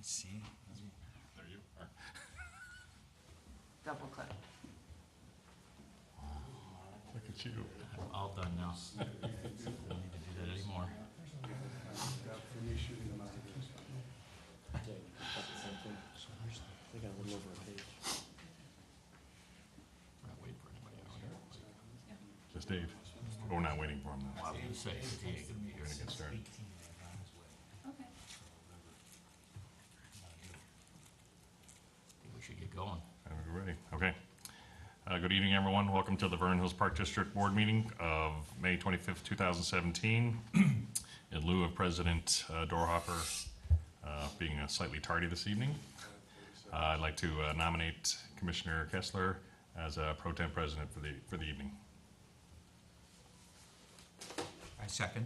See? There you are. Double click. Look at you. I'm all done now. Don't need to do that anymore. For me, shooting them out of here is fine. They got a little over a page. We're not waiting for anybody out here. Just Dave. Oh, we're not waiting for him. Well, I was gonna say, he ain't gonna be here. We're gonna get started. Okay. I think we should get going. We're ready. Okay. Good evening, everyone. Welcome to the Vernon Hills Park District Board meeting of May 25th, 2017. In lieu of President Dorhofer being slightly tardy this evening, I'd like to nominate Commissioner Kessler as pro tem president for the evening. I second.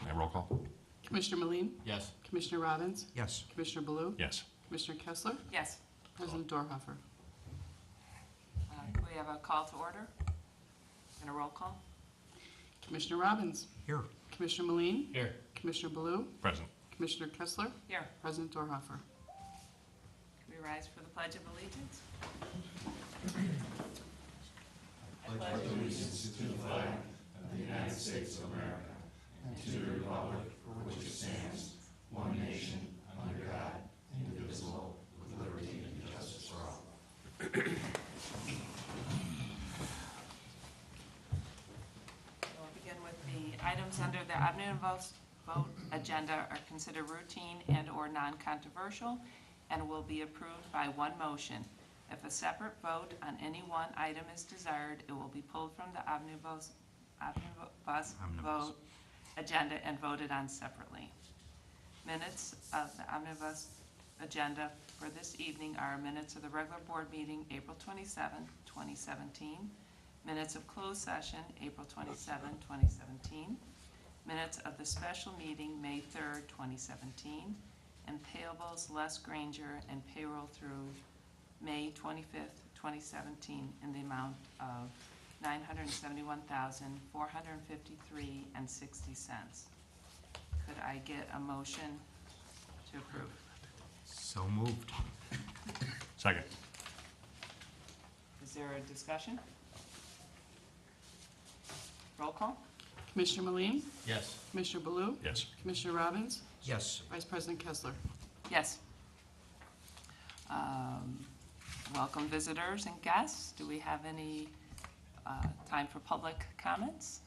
And roll call? Commissioner Meline, Yes. Commissioner Robbins, Yes. Commissioner Baloo, Yes. Commissioner Kessler, Yes. President Dorhofer. Can we have a call to order and a roll call? Commissioner Robbins, Here. Commissioner Meline, Here. Commissioner Baloo, Present. Commissioner Kessler, Here. President Dorhofer. Can we rise for the Pledge of Allegiance? We'll begin with the items under the omnibus vote agenda are considered routine and/or non-controversial and will be approved by one motion. If a separate vote on any one item is desired, it will be pulled from the omnibus vote agenda and voted on separately. Minutes of the omnibus agenda for this evening are minutes of the regular board meeting, April 27, 2017, minutes of closed session, April 27, 2017, minutes of the special meeting, May 3rd, 2017, and payables Les Granger and payroll through May 25th, 2017 in the amount of $971,453.60. Could I get a motion to approve? So moved. Second. Is there a discussion? Roll call? Commissioner Meline, Yes. Commissioner Baloo, Yes. Commissioner Robbins, Yes. Vice President Kessler. Yes. Welcome visitors and guests. Do we have any time for public comments?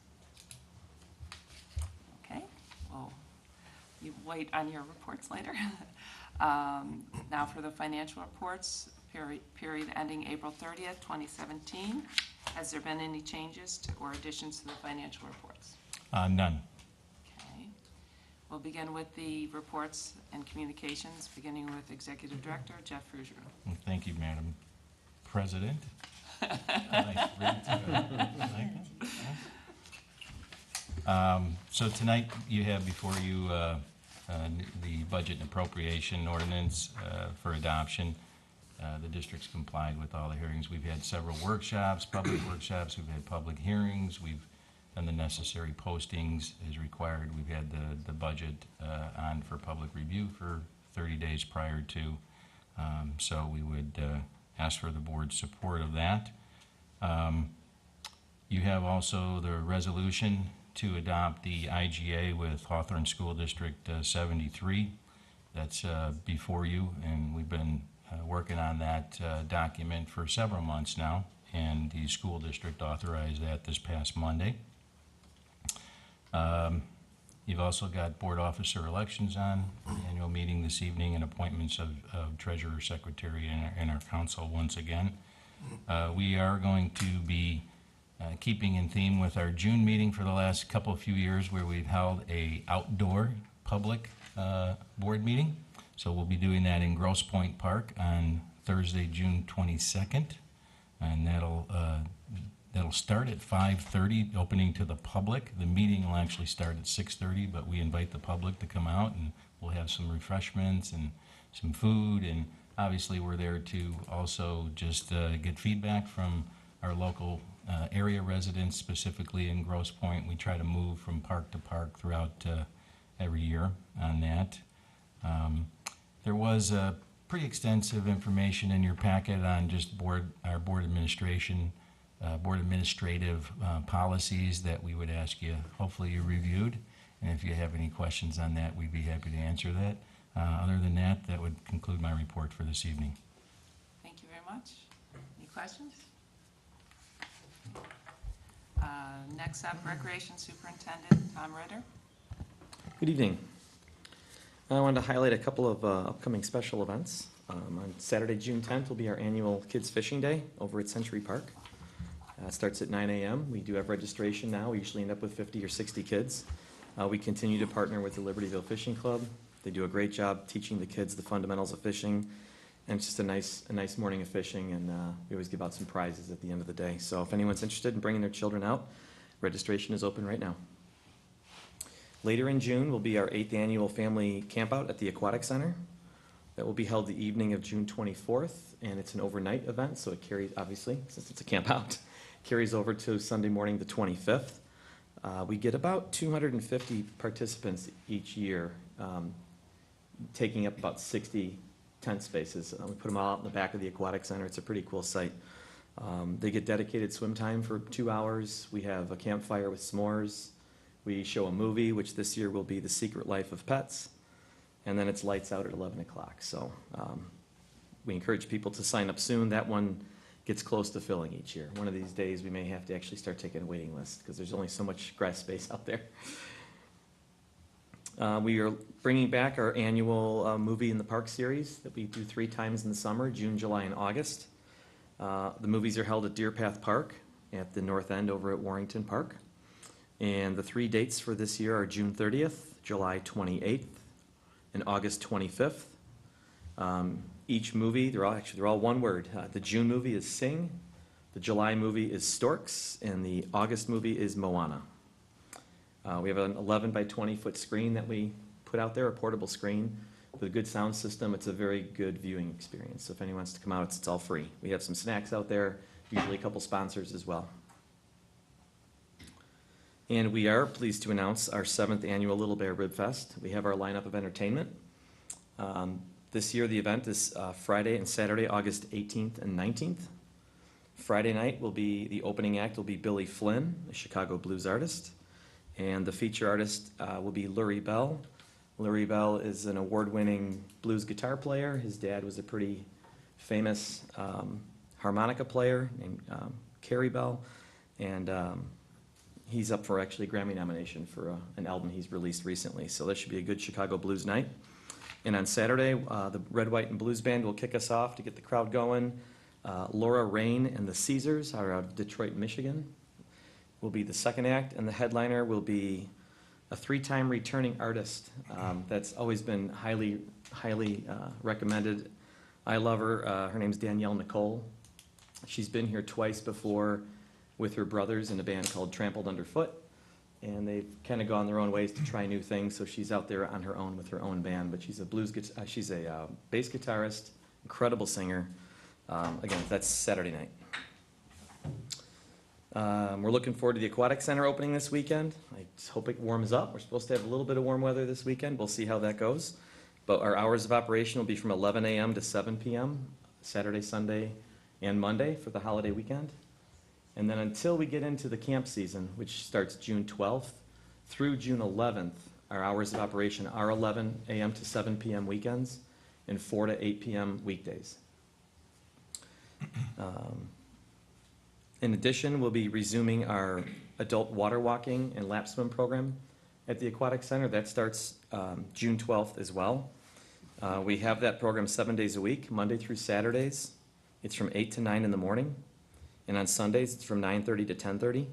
Okay, well, you wait on your reports later. Now for the financial reports, period ending April 30th, 2017. Has there been any changes or additions to the financial reports? None. Okay. We'll begin with the reports and communications, beginning with Executive Director Jeff Frugier. Thank you, Madam President. So tonight you have before you the budget and appropriation ordinance for adoption. The district's complied with all the hearings. We've had several workshops, public workshops. We've had public hearings. We've done the necessary postings as required. We've had the budget on for public review for 30 days prior to. So we would ask for the board's support of that. You have also the resolution to adopt the IGA with Hawthorne School District 73. That's before you, and we've been working on that document for several months now, and the school district authorized that this past Monday. You've also got board officer elections on, the annual meeting this evening, and appointments of treasurer, secretary, and our council once again. We are going to be keeping in theme with our June meeting for the last few years, where we've held a outdoor public board meeting. So we'll be doing that in Grosse Pointe Park on Thursday, June 22nd, and that'll start at 5:30, opening to the public. The meeting will actually start at 6:30, but we invite the public to come out, and we'll have some refreshments and some food, and obviously we're there to also just get feedback from our local area residents, specifically in Grosse Pointe. We try to move from park to park throughout every year on that. There was pretty extensive information in your packet on just our board administrative policies that we would ask you, hopefully you reviewed. And if you have any questions on that, we'd be happy to answer that. Other than that, that would conclude my report for this evening. Thank you very much. Any questions? Next up, Recreation Superintendent Tom Ritter. Good evening. I wanted to highlight a couple of upcoming special events. On Saturday, June 10th, will be our annual Kids Fishing Day over at Century Park. It starts at 9 a.m. We do have registration now. We usually end up with 50 or 60 kids. We continue to partner with the Libertyville Fishing Club. They do a great job teaching the kids the fundamentals of fishing. And it's just a nice morning of fishing, and we always give out some prizes at the end of the day. So if anyone's interested in bringing their children out, registration is open right now. Later in June will be our 8th annual family campout at the Aquatic Center. That will be held the evening of June 24th, and it's an overnight event, so it carries, obviously, since it's a campout, carries over to Sunday morning the 25th. We get about 250 participants each year, taking up about 60 tent spaces. We put them all out in the back of the Aquatic Center. It's a pretty cool site. They get dedicated swim time for 2 hours. We have a campfire with s'mores. We show a movie, which this year will be The Secret Life of Pets. And then it's lights out at 11 o'clock. So we encourage people to sign up soon. That one gets close to filling each year. One of these days, we may have to actually start taking a waiting list because there's only so much grass space out there. We are bringing back our annual Movie in the Park series that we do 3 times in the summer, June, July, and August. The movies are held at Deer Path Park at the north end over at Warrington Park. And the 3 dates for this year are June 30th, July 28th, and August 25th. Each movie, they're all one word. The June movie is Sing, the July movie is Storks, and the August movie is Moana. We have an 11 by 20 foot screen that we put out there, a portable screen with a good sound system. It's a very good viewing experience. So if anyone wants to come out, it's all free. We have some snacks out there, usually a couple sponsors as well. And we are pleased to announce our 7th annual Little Bear Rib Fest. We have our lineup of entertainment. This year the event is Friday and Saturday, August 18th and 19th. Friday night the opening act will be Billy Flynn, a Chicago blues artist. And the feature artist will be Lurie Bell. Lurie Bell is an award-winning blues guitar player. His dad was a pretty famous harmonica player named Carrie Bell. And he's up for actually a Grammy nomination for an album he's released recently. So this should be a good Chicago blues night. And on Saturday, the Red, White, and Blues Band will kick us off to get the crowd going. Laura Rain and the Caesars are out of Detroit, Michigan, will be the second act, and the headliner will be a 3-time returning artist that's always been highly recommended. I love her. Her name's Danielle Nicole. She's been here twice before with her brothers in a band called Trampled Underfoot, and they've kind of gone their own ways to try new things. So she's out there on her own with her own band, but she's a she's a bass guitarist, incredible singer. Again, that's Saturday night. We're looking forward to the Aquatic Center opening this weekend. I just hope it warms up. We're supposed to have a little bit of warm weather this weekend. We'll see how that goes. But our hours of operation will be from 11 a.m. to 7 p.m., Saturday, Sunday, and Monday for the holiday weekend. And then until we get into the camp season, which starts June 12th through June 11th, our hours of operation are 11 a.m. to 7 p.m. weekends and 4 to 8 p.m. weekdays. In addition, we'll be resuming our adult water walking and lap swim program at the Aquatic Center. That starts June 12th as well. We have that program 7 days a week, Monday through Saturdays. It's from 8 to 9 in the morning. And on Sundays, it's from 9:30 to 10:30.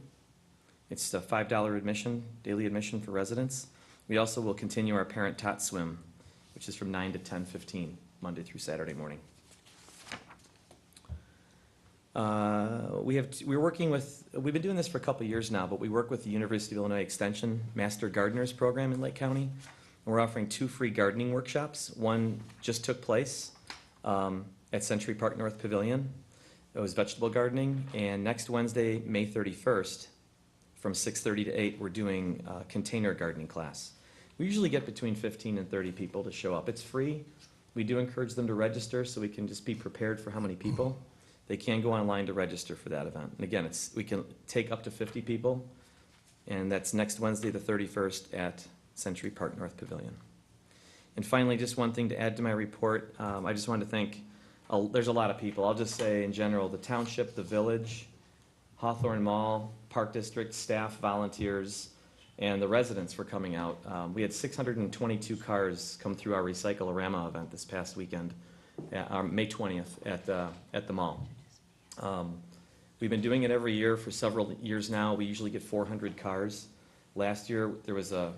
It's a $5 admission, daily admission for residents. We also will continue our parent-taught swim, which is from 9 to 10:15, Monday through Saturday morning. We've been doing this for a couple years now, but we work with the University of Illinois Extension Master Gardeners program in Lake County. We're offering 2 free gardening workshops. One just took place at Century Park North Pavilion. It was vegetable gardening. And next Wednesday, May 31st, from 6:30 to 8, we're doing a container gardening class. We usually get between 15 and 30 people to show up. It's free. We do encourage them to register so we can just be prepared for how many people. They can go online to register for that event. And again, we can take up to 50 people, and that's next Wednesday, the 31st at Century Park North Pavilion. And finally, just one thing to add to my report. I just wanted to thank, there's a lot of people. I'll just say in general, the township, the village, Hawthorne Mall, Park District, staff, volunteers, and the residents for coming out. We had 622 cars come through our Recycle-A-Rama event this past weekend, May 20th at the mall. We've been doing it every year for several years now. We usually get 400 cars. Last year, there was a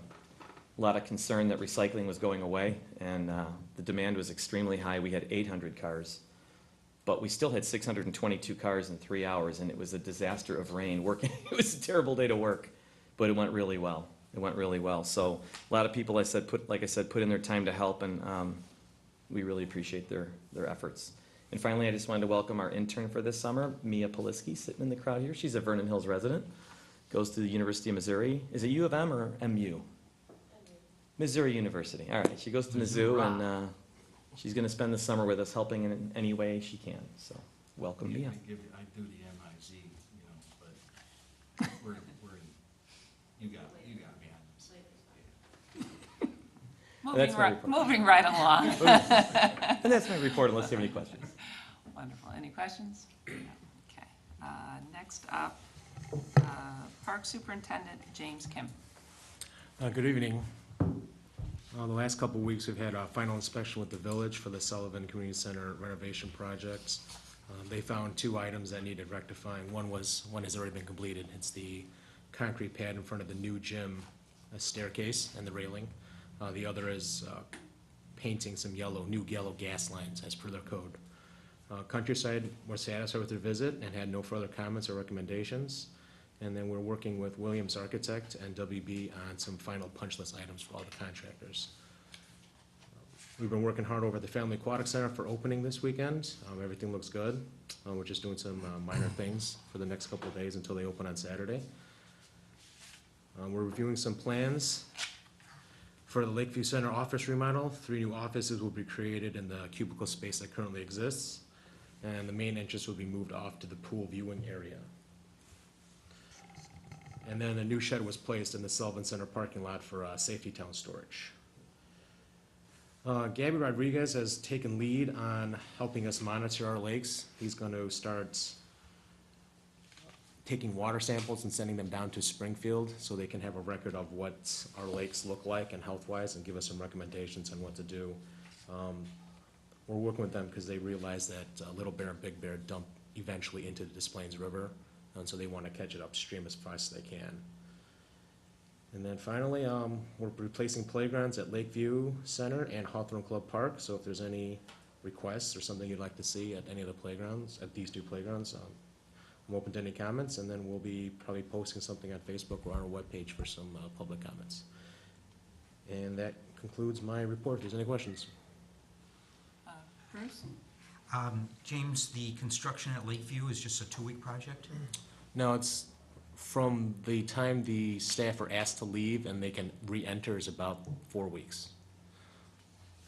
lot of concern that recycling was going away, and the demand was extremely high. We had 800 cars. But we still had 622 cars in 3 hours, and it was a disaster of rain. It was a terrible day to work, but it went really well. It went really well. So a lot of people, like I said, put in their time to help, and we really appreciate their efforts. And finally, I just wanted to welcome our intern for this summer, Mia Poliski, sitting in the crowd here. She's a Vernon Hills resident, goes to the University of Missouri. Is it U of M or MU? Missouri University. All right, she goes to Mizzou, and she's going to spend the summer with us, helping in any way she can. So, welcome, Mia. I do the MIZ, but you got me on That's my report. Moving right along. And that's my report, unless you have any questions. Wonderful. Any questions? Okay. Next up, Park Superintendent James Kim. Good evening. The last couple of weeks, we've had a final inspection with the village for the Sullivan Community Center renovation projects. They found 2 items that needed rectifying. One has already been completed. It's the concrete pad in front of the new gym, a staircase, and the railing. The other is painting some new yellow gas lines as per their code. Countryside were satisfied with their visit and had no further comments or recommendations. And then we're working with Williams Architect and WB on some final punch list items for all the contractors. We've been working hard over at the Family Aquatic Center for opening this weekend. Everything looks good. We're just doing some minor things for the next couple of days until they open on Saturday. We're reviewing some plans for the Lakeview Center office remodel. 3 new offices will be created in the cubicle space that currently exists, and the main entrance will be moved off to the pool viewing area. And then a new shed was placed in the Sullivan Center parking lot for safety town storage. Gabby Rodriguez has taken lead on helping us monitor our lakes. He's going to start taking water samples and sending them down to Springfield so they can have a record of what our lakes look like and health-wise, and give us some recommendations on what to do. We're working with them because they realize that Little Bear and Big Bear dump eventually into the Des Plaines River, and so they want to catch it upstream as fast as they can. And then finally, we're replacing playgrounds at Lakeview Center and Hawthorne Club Park, so if there's any requests or something you'd like to see at any of the playgrounds, at these 2 playgrounds, I'm open to any comments, and then we'll be probably posting something on Facebook or on our webpage for some public comments. And that concludes my report. If there's any questions. Bruce? James, the construction at Lakeview is just a 2-week project? No, it's from the time the staff are asked to leave and they can re-enter is about 4 weeks.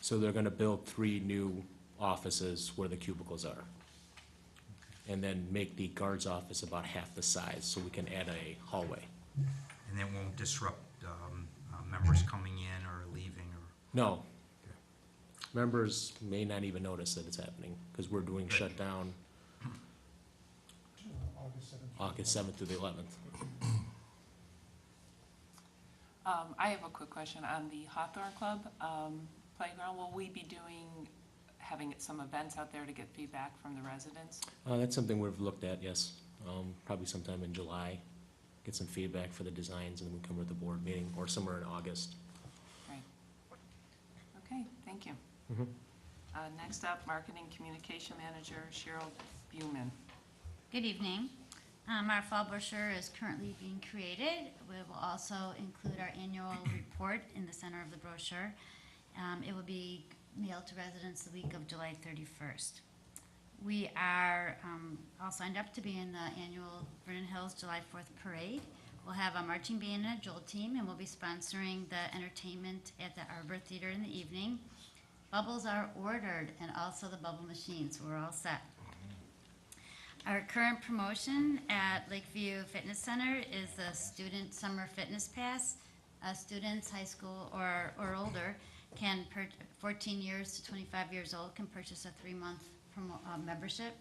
So they're gonna build 3 new offices where the cubicles are. And then make the guard's office about half the size, so we can add a hallway. And that won't disrupt members coming in or leaving or? No. Members may not even notice that it's happening, because we're doing shutdown August 7th through the 11th. I have a quick question on the Hawthorne Club playground. Will we be having some events out there to get feedback from the residents? That's something we've looked at, yes. Probably sometime in July, get some feedback for the designs, and then we come with the board meeting, or somewhere in August. Right. Okay, thank you. Mhm. Next up, Marketing Communication Manager Cheryl Buman. Good evening. Our fall brochure is currently being created. We will also include our annual report in the center of the brochure. It will be mailed to residents the week of July 31st. We are all signed up to be in the annual Vernon Hills July 4th Parade, We'll have a marching band and a Joel team, and we'll be sponsoring the entertainment at the Arbor Theater in the evening. Bubbles are ordered, and also the bubble machines. We're all set. Our current promotion at Lakeview Fitness Center is the Student Summer Fitness Pass. Students, high school or older, 14 years to 25 years old, can purchase a 3-month membership,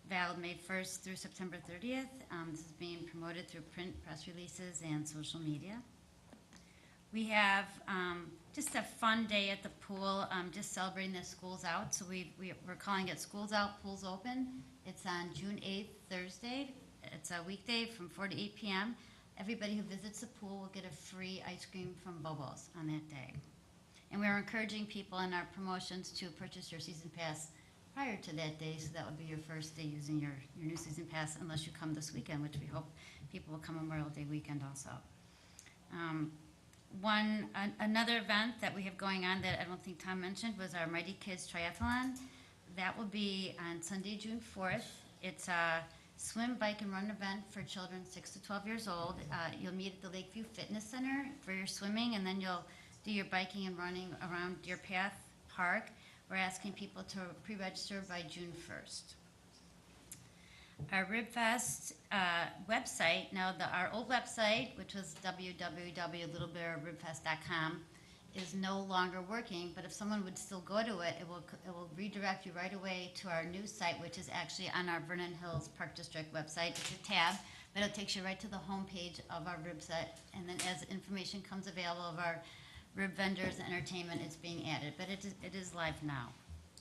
valid May 1st through September 30th. This is being promoted through print, press releases, and social media. We have just a fun day at the pool, just celebrating that school's out. So we're calling it School's Out, Pool's Open. It's on June 8th, Thursday. It's a weekday from 4 to 8 p.m. Everybody who visits the pool will get a free ice cream from Bobo's on that day. And we're encouraging people in our promotions to purchase your season pass prior to that day, so that would be your first day using your new season pass, unless you come this weekend, which we hope people will come Memorial Day weekend also. Another event that we have going on that I don't think Tom mentioned was our Mighty Kids Triathlon. That will be on Sunday, June 4th. It's a swim, bike, and run event for children 6 to 12 years old. You'll meet at the Lakeview Fitness Center for your swimming, and then you'll do your biking and running around Deer Path Park. We're asking people to pre-register by June 1st. Our RibFest website, now our old website, which was www.littlebearribfest.com, is no longer working, but if someone would still go to it, it will redirect you right away to our new site, which is actually on our Vernon Hills Park District website. It's a tab, but it takes you right to the home page of our rib set, and then as information comes available of our rib vendors and entertainment, it's being added, but it is live now.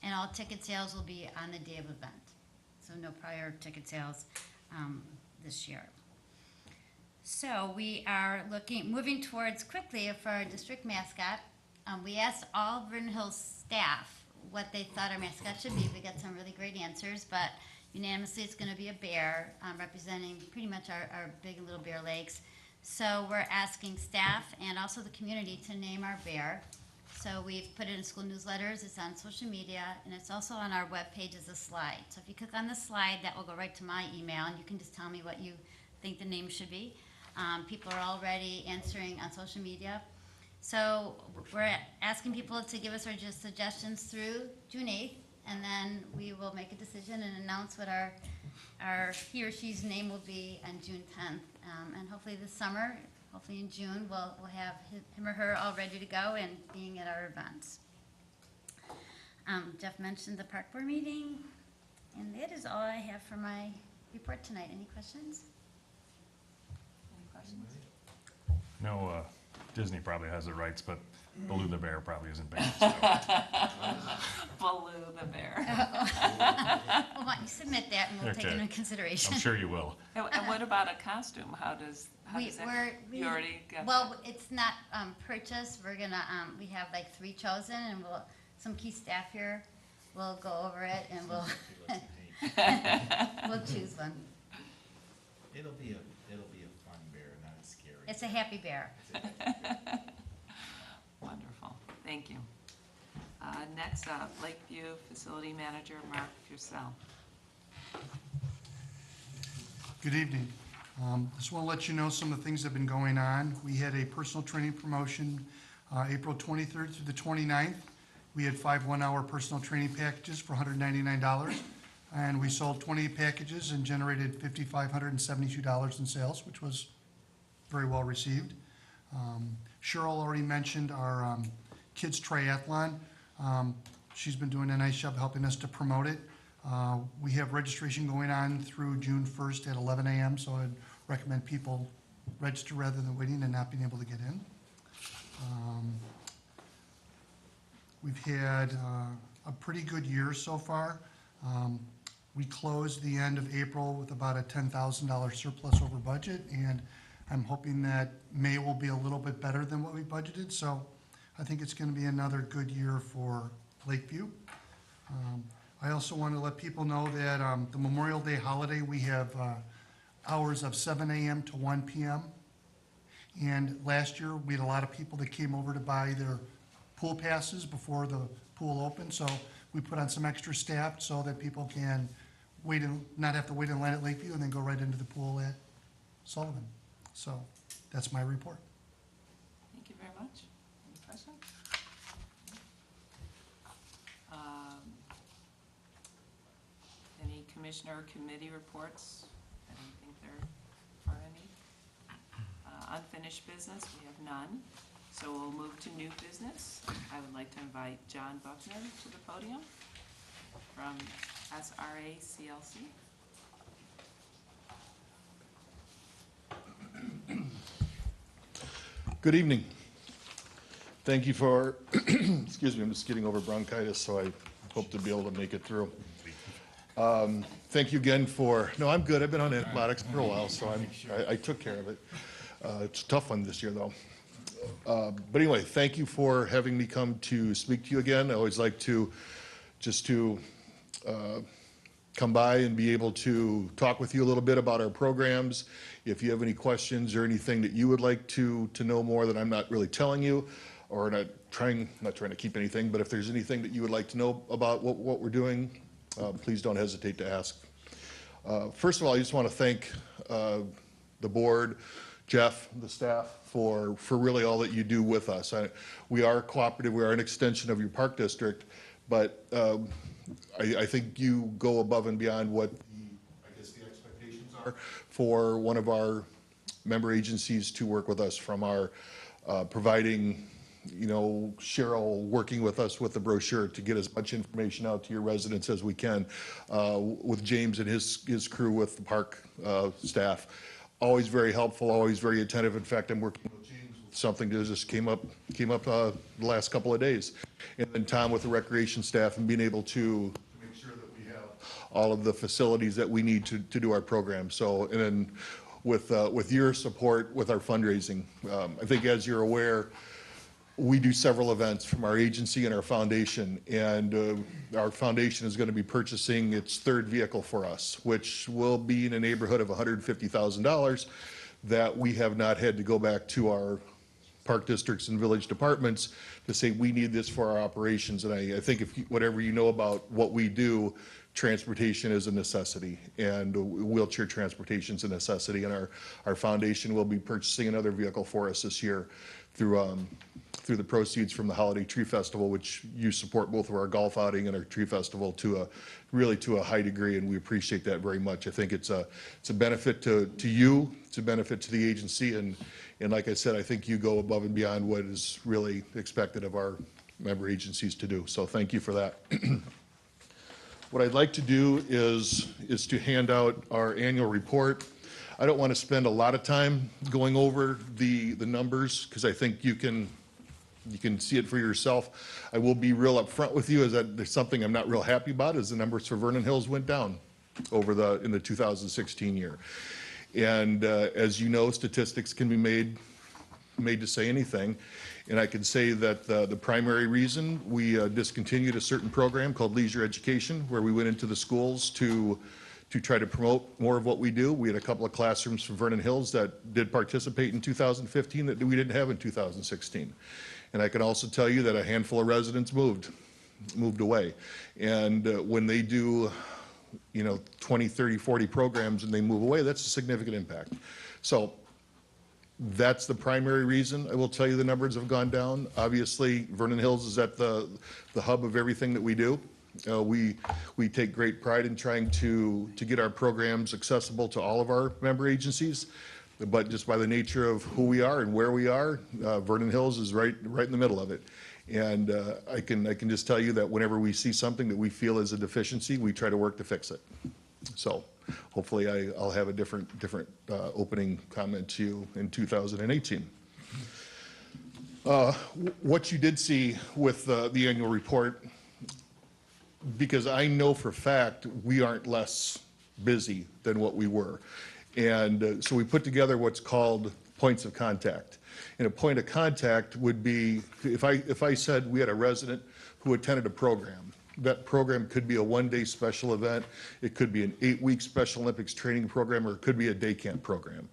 And all ticket sales will be on the day of event, so no prior ticket sales this year. So we are moving towards quickly for our district mascot. We asked all Vernon Hills staff what they thought our mascot should be. We got some really great answers, but unanimously it's going to be a bear, representing pretty much our Big and Little Bear Lakes. So we're asking staff and also the community to name our bear. So we've put it in school newsletters, it's on social media, and it's also on our webpage as a slide. So if you click on the slide, that will go right to my email, and you can just tell me what you think the name should be. People are already answering on social media. So we're asking people to give us our suggestions through June 8th, and then we will make a decision and announce what our he or she's name will be on June 10th. And hopefully this summer, hopefully in June, we'll have him or her all ready to go and being at our events. Jeff mentioned the park board meeting, and that is all I have for my report tonight. Any questions? Any questions? No, Disney probably has the rights, but Baloo the Bear probably isn't banned. So. Baloo the bear. Well, why don't you submit that and we'll take it Okay. into consideration. I'm sure you will. And what about a costume? How does that? You already got Well, it's not purchased. We're gonna, we have like 3 chosen, and some key staff here will go over it, and we'll choose one. It'll be a fun bear, not a scary. It's a happy bear. Wonderful, thank you. Next up, Lakeview Facility Manager Mark Purcell. Good evening. Just want to let you know some of the things that have been going on. We had a personal training promotion April 23rd through the 29th. We had 5 one-hour personal training packages for $199, and we sold 28 packages and generated $5,572 in sales, which was very well received. Cheryl already mentioned our kids triathlon. She's been doing a nice job helping us to promote it. We have registration going on through June 1st at 11 a.m., so I'd recommend people register rather than waiting and not being able to get in. We've had a pretty good year so far. We closed the end of April with about a $10,000 surplus over budget, and I'm hoping that May will be a little bit better than what we budgeted, so I think it's going to be another good year for Lakeview. I also want to let people know that the Memorial Day holiday, we have hours of 7 a.m. to 1 p.m. And last year, we had a lot of people that came over to buy their pool passes before the pool opened, so we put on some extra staff so that people can wait and not have to wait in line at Lakeview and then go right into the pool at Sullivan. So that's my report. Thank you very much. Any questions? Any commissioner or committee reports? I don't think there are any. Unfinished business, we have none. So we'll move to new business. I would like to invite John Buckner to the podium from SRA CLC. Good evening. Thank you for, excuse me, I'm just getting over bronchitis, so I hope to be able to make it through. Thank you again for, no, I'm good. I've been on antibiotics for a while, so I took care of it. It's a tough one this year, though. But anyway, thank you for having me come to speak to you again. I always like to just to come by and be able to talk with you a little bit about our programs. If you have any questions or anything that you would like to know more that I'm not really telling you, or not trying to keep anything, but if there's anything that you would like to know about what we're doing, please don't hesitate to ask. First of all, I just want to thank the board, Jeff, the staff, for really all that you do with us. We are cooperative, we are an extension of your park district, but I think you go above and beyond what the expectations are for one of our member agencies to work with us, from our providing, Cheryl working with us with the brochure to get as much information out to your residents as we can, with James and his crew with the park staff. Always very helpful, always very attentive. In fact, I'm working with James with something that just came up the last couple of days. And then Tom with the recreation staff, and being able to make sure that we have all of the facilities that we need to do our program. So, and then with your support with our fundraising, I think as you're aware, we do several events from our agency and our foundation, and our foundation is going to be purchasing its third vehicle for us, which will be in a neighborhood of $150,000 that we have not had to go back to our park districts and village departments to say we need this for our operations. And I think whatever you know about what we do, transportation is a necessity, and wheelchair transportation is a necessity, and our foundation will be purchasing another vehicle for us this year through the proceeds from the Holiday Tree Festival, which you support both of our golf outing and our tree festival to a high degree, and we appreciate that very much. I think it's a benefit to you, it's a benefit to the agency, and like I said, I think you go above and beyond what is really expected of our member agencies to do. So thank you for that. What I'd like to do is to hand out our annual report. I don't want to spend a lot of time going over the numbers, because I think you can see it for yourself. I will be real upfront with you, is that there's something I'm not real happy about, is the numbers for Vernon Hills went down in the 2016 year. And as you know, statistics can be made to say anything. And I can say that the primary reason we discontinued a certain program called Leisure Education, where we went into the schools to try to promote more of what we do. We had a couple of classrooms from Vernon Hills that did participate in 2015 that we didn't have in 2016. And I can also tell you that a handful of residents moved away. And when they do 20, 30, 40 programs and they move away, that's a significant impact. So that's the primary reason. I will tell you the numbers have gone down. Obviously, Vernon Hills is at the hub of everything that we do. We take great pride in trying to get our programs accessible to all of our member agencies. But just by the nature of who we are and where we are, Vernon Hills is right in the middle of it. And I can just tell you that whenever we see something that we feel is a deficiency, we try to work to fix it. So hopefully I'll have a different opening comment to you in 2018. What you did see with the annual report, because I know for a fact we aren't less busy than what we were. And so we put together what's called points of contact. And a point of contact would be, if I said we had a resident who attended a program, that program could be a one-day special event, it could be an 8-week Special Olympics training program, or it could be a day camp program.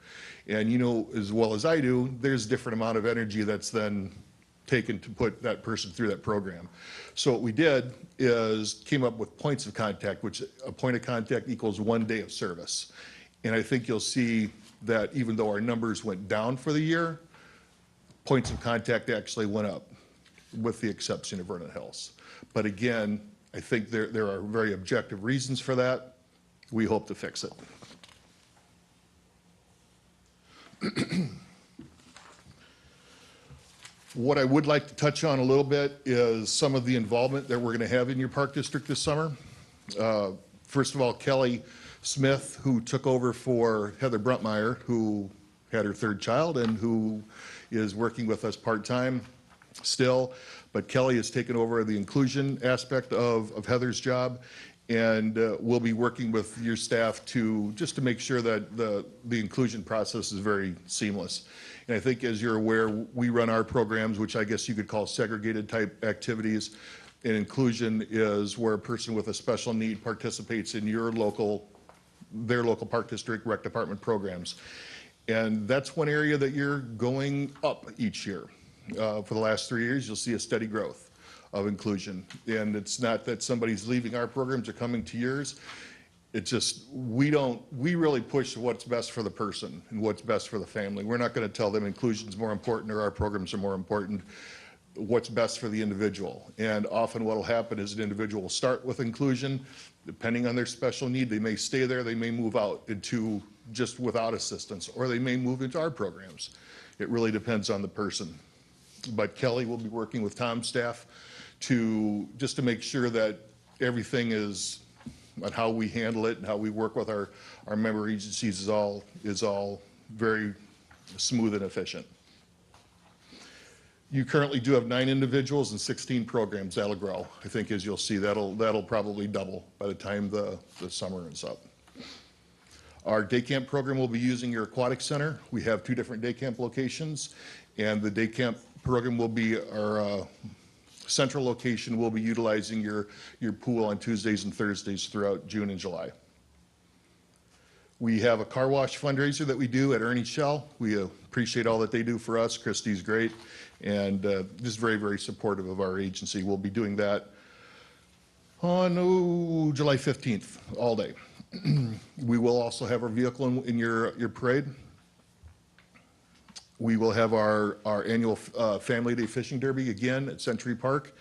And you know as well as I do, there's a different amount of energy that's then taken to put that person through that program. So what we did is came up with points of contact, which a point of contact equals 1 day of service. And I think you'll see that even though our numbers went down for the year, points of contact actually went up, with the exception of Vernon Hills. But again, I think there are very objective reasons for that. We hope to fix it. What I would like to touch on a little bit is some of the involvement that we're going to have in your park district this summer. First of all, Kelly Smith, who took over for Heather Bruntmeyer, who had her third child and who is working with us part-time still. But Kelly has taken over the inclusion aspect of Heather's job, and we'll be working with your staff just to make sure that the inclusion process is very seamless. And I think, as you're aware, we run our programs, which I guess you could call segregated type activities. And inclusion is where a person with a special need participates in their local park district rec department programs. And that's one area that you're going up each year. For the last 3 years, you'll see a steady growth of inclusion. And it's not that somebody's leaving our programs or coming to yours. It's just, we really push what's best for the person and what's best for the family. We're not going to tell them inclusion's more important or our programs are more important. What's best for the individual. And often what will happen is an individual will start with inclusion. Depending on their special need, they may stay there, they may move out into just without assistance, or they may move into our programs. It really depends on the person. But Kelly will be working with Tom's staff just to make sure that everything is on how we handle it and how we work with our member agencies is all very smooth and efficient. You currently do have 9 individuals and 16 programs. That'll grow. I think, as you'll see, that'll probably double by the time the summer is up. Our day camp program will be using your aquatic center. We have 2 different day camp locations, and the day camp program will be our central location. Will be utilizing your pool on Tuesdays and Thursdays throughout June and July. We have a car wash fundraiser that we do at Ernie Shell. We appreciate all that they do for us. Christy's great, and just very, very supportive of our agency. We'll be doing that on July 15th, all day. We will also have our vehicle in your parade. We will have our annual Family Day Fishing Derby again at Century Park.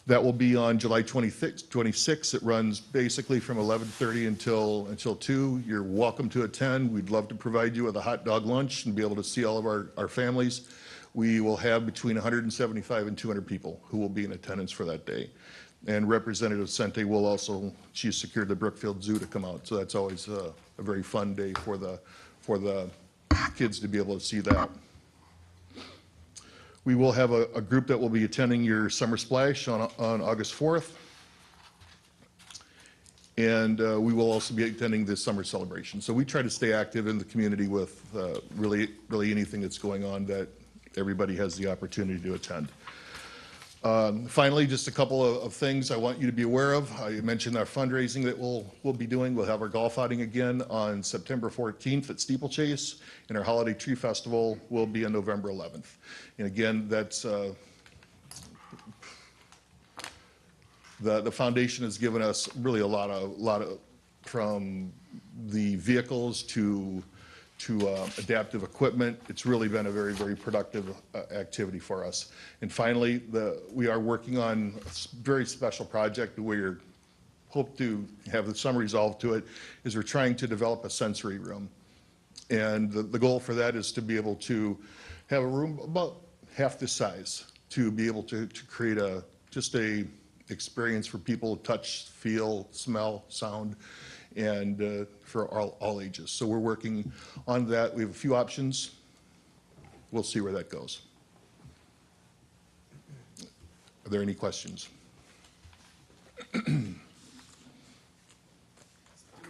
That will be on July 26th. It runs basically from 11:30 until 2. You're welcome to attend. We'd love to provide you with a hot dog lunch and be able to see all of our families. We will have between 175 and 200 people who will be in attendance for that day. And Representative Sente will also, she's secured the Brookfield Zoo to come out. So that's always a very fun day for the kids to be able to see that. We will have a group that will be attending your Summer Splash on August 4th. And we will also be attending the summer celebration. So we try to stay active in the community with really anything that's going on that everybody has the opportunity to attend. Finally, just a couple of things I want you to be aware of. I mentioned our fundraising that we'll be doing. We'll have our golf outing again on September 14th at Steeplechase, and our Holiday Tree Festival will be on November 11th. And again, that's the foundation has given us really a lot of from the vehicles to adaptive equipment. It's really been a very, very productive activity for us. And finally, we are working on a very special project. We hope to have some resolve to it, is we're trying to develop a sensory room. And the goal for that is to be able to have a room about half this size, to be able to create just a experience for people to touch, feel, smell, sound, and for all ages. So we're working on that. We have a few options. We'll see where that goes. Are there any questions? Do we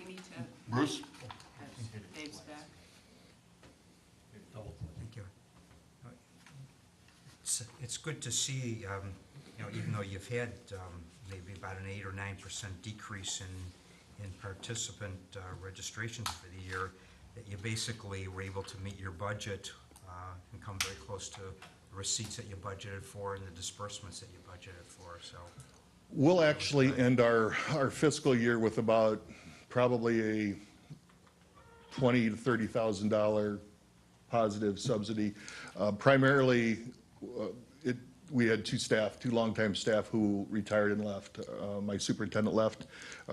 need to? Bruce? Dave's back. Thank you. It's good to see, even though you've had maybe about an 8 or 9% decrease in participant registrations for the year, that you basically were able to meet your budget and come very close to the receipts that you budgeted for and the disbursements that you budgeted for. So we'll actually end our fiscal year with about probably $20,000 to $30,000 positive subsidy. Primarily, we had two longtime staff who retired and left. My superintendent left.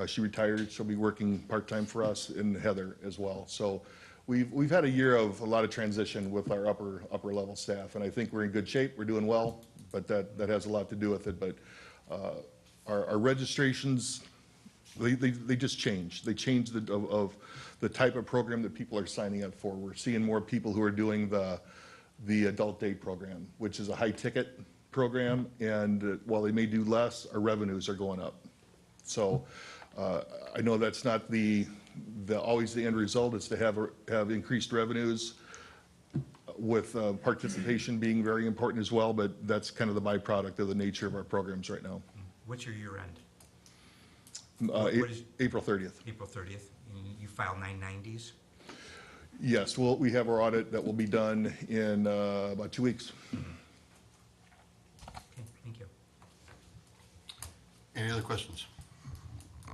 She retired. She'll be working part-time for us, and Heather as well. So we've had a year of a lot of transition with our upper level staff, and I think we're in good shape. We're doing well, but that has a lot to do with it. But our registrations, they just changed. They changed of the type of program that people are signing up for. We're seeing more people who are doing the adult day program, which is a high ticket program, and while they may do less, our revenues are going up. So I know that's not always the end result, is to have increased revenues with participation being very important as well, but that's kind of the byproduct of the nature of our programs right now. What's your year end? April 30th. April 30th. You file 990s? Yes, we have our audit that will be done in about 2 weeks. Okay, thank you. Any other questions?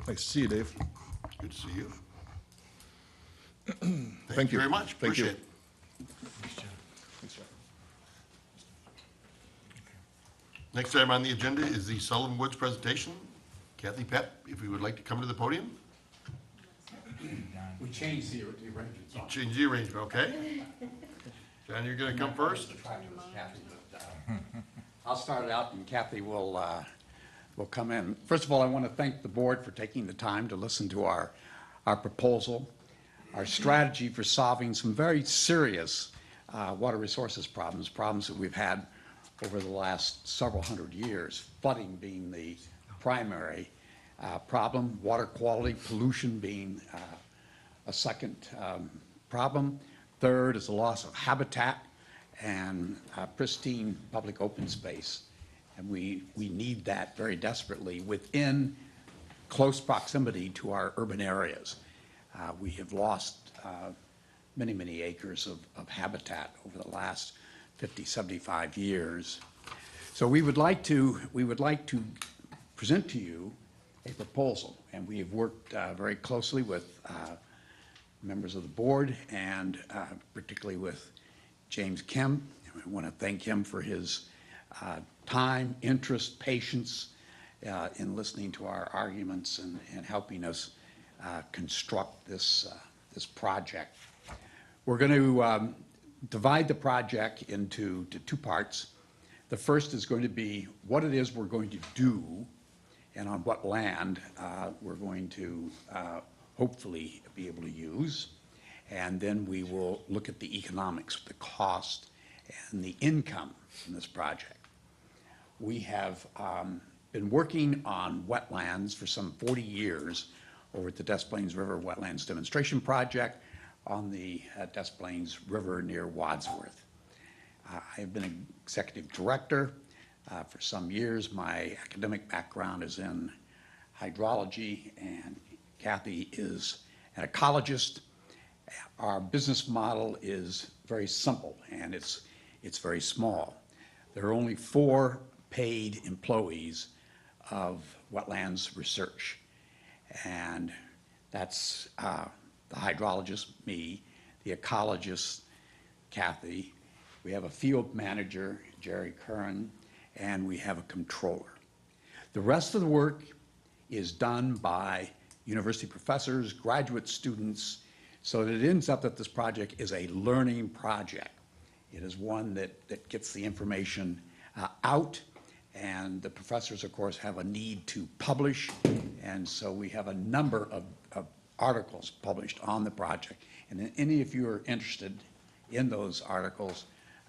Nice to see you, Dave. Good to see you. Thank you very much. Thank you. Appreciate it. Thanks, Jeff. Next item on the agenda is the Sullivan Woods presentation. Kathy Pep, if you would like to come to the podium. We changed the arrangements. Change the arrangement, okay? John, you're gonna come first? I'll start it out and Kathy will come in. First of all, I want to thank the board for taking the time to listen to our proposal, our strategy for solving some very serious water resources problems that we've had over the last several hundred years, flooding being the primary problem, water quality, pollution being a second problem. Third is the loss of habitat and pristine public open space. And we need that very desperately within close proximity to our urban areas. We have lost many, many acres of habitat over the last 50, 75 years. So we would like to present to you a proposal, and we have worked very closely with members of the board and particularly with James Kim. I want to thank him for his time, interest, patience in listening to our arguments and helping us construct this project. We're going to divide the project into two parts. The first is going to be what it is we're going to do and on what land we're going to hopefully be able to use. And then we will look at the economics, the cost, and the income from this project. We have been working on wetlands for some 40 years over at the Des Plaines River Wetlands Demonstration Project on the Des Plaines River near Wadsworth. I have been executive director for some years. My academic background is in hydrology, and Kathy is an ecologist. Our business model is very simple, and it's very small. There are only 4 paid employees of wetlands research, and that's the hydrologist, me, the ecologist, Kathy. We have a field manager, Jerry Curran, and we have a controller. The rest of the work is done by university professors, graduate students, so that it ends up that this project is a learning project. It is one that gets the information out, and the professors, of course, have a need to publish, and so we have a number of articles published on the project. And then any of you are interested in those articles,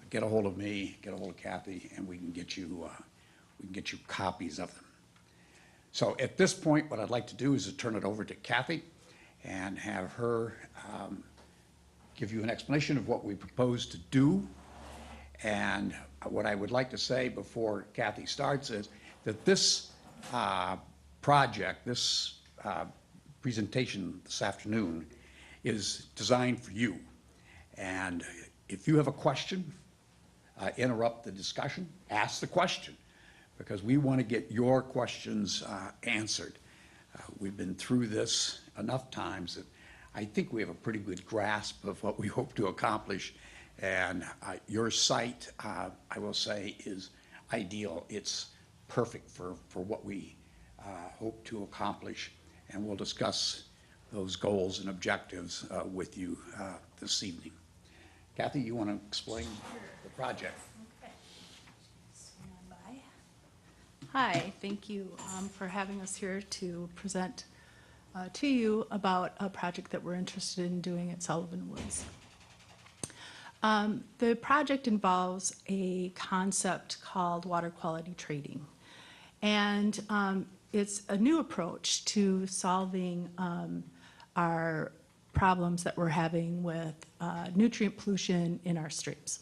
get a hold of me, get a hold of Kathy, and we can get you copies of them. So at this point, what I'd like to do is to turn it over to Kathy and have her give you an explanation of what we propose to do. And what I would like to say before Kathy starts is that this project, this presentation this afternoon is designed for you. And if you have a question, interrupt the discussion, ask the question, because we want to get your questions answered. We've been through this enough times that I think we have a pretty good grasp of what we hope to accomplish. And your site, I will say, is ideal. It's perfect for what we hope to accomplish. And we'll discuss those goals and objectives with you this evening. Kathy, you want to explain the project? Okay. Stand by. Hi, thank you for having us here to present to you about a project that we're interested in doing at Sullivan Woods. The project involves a concept called water quality trading. And it's a new approach to solving our problems that we're having with nutrient pollution in our streams.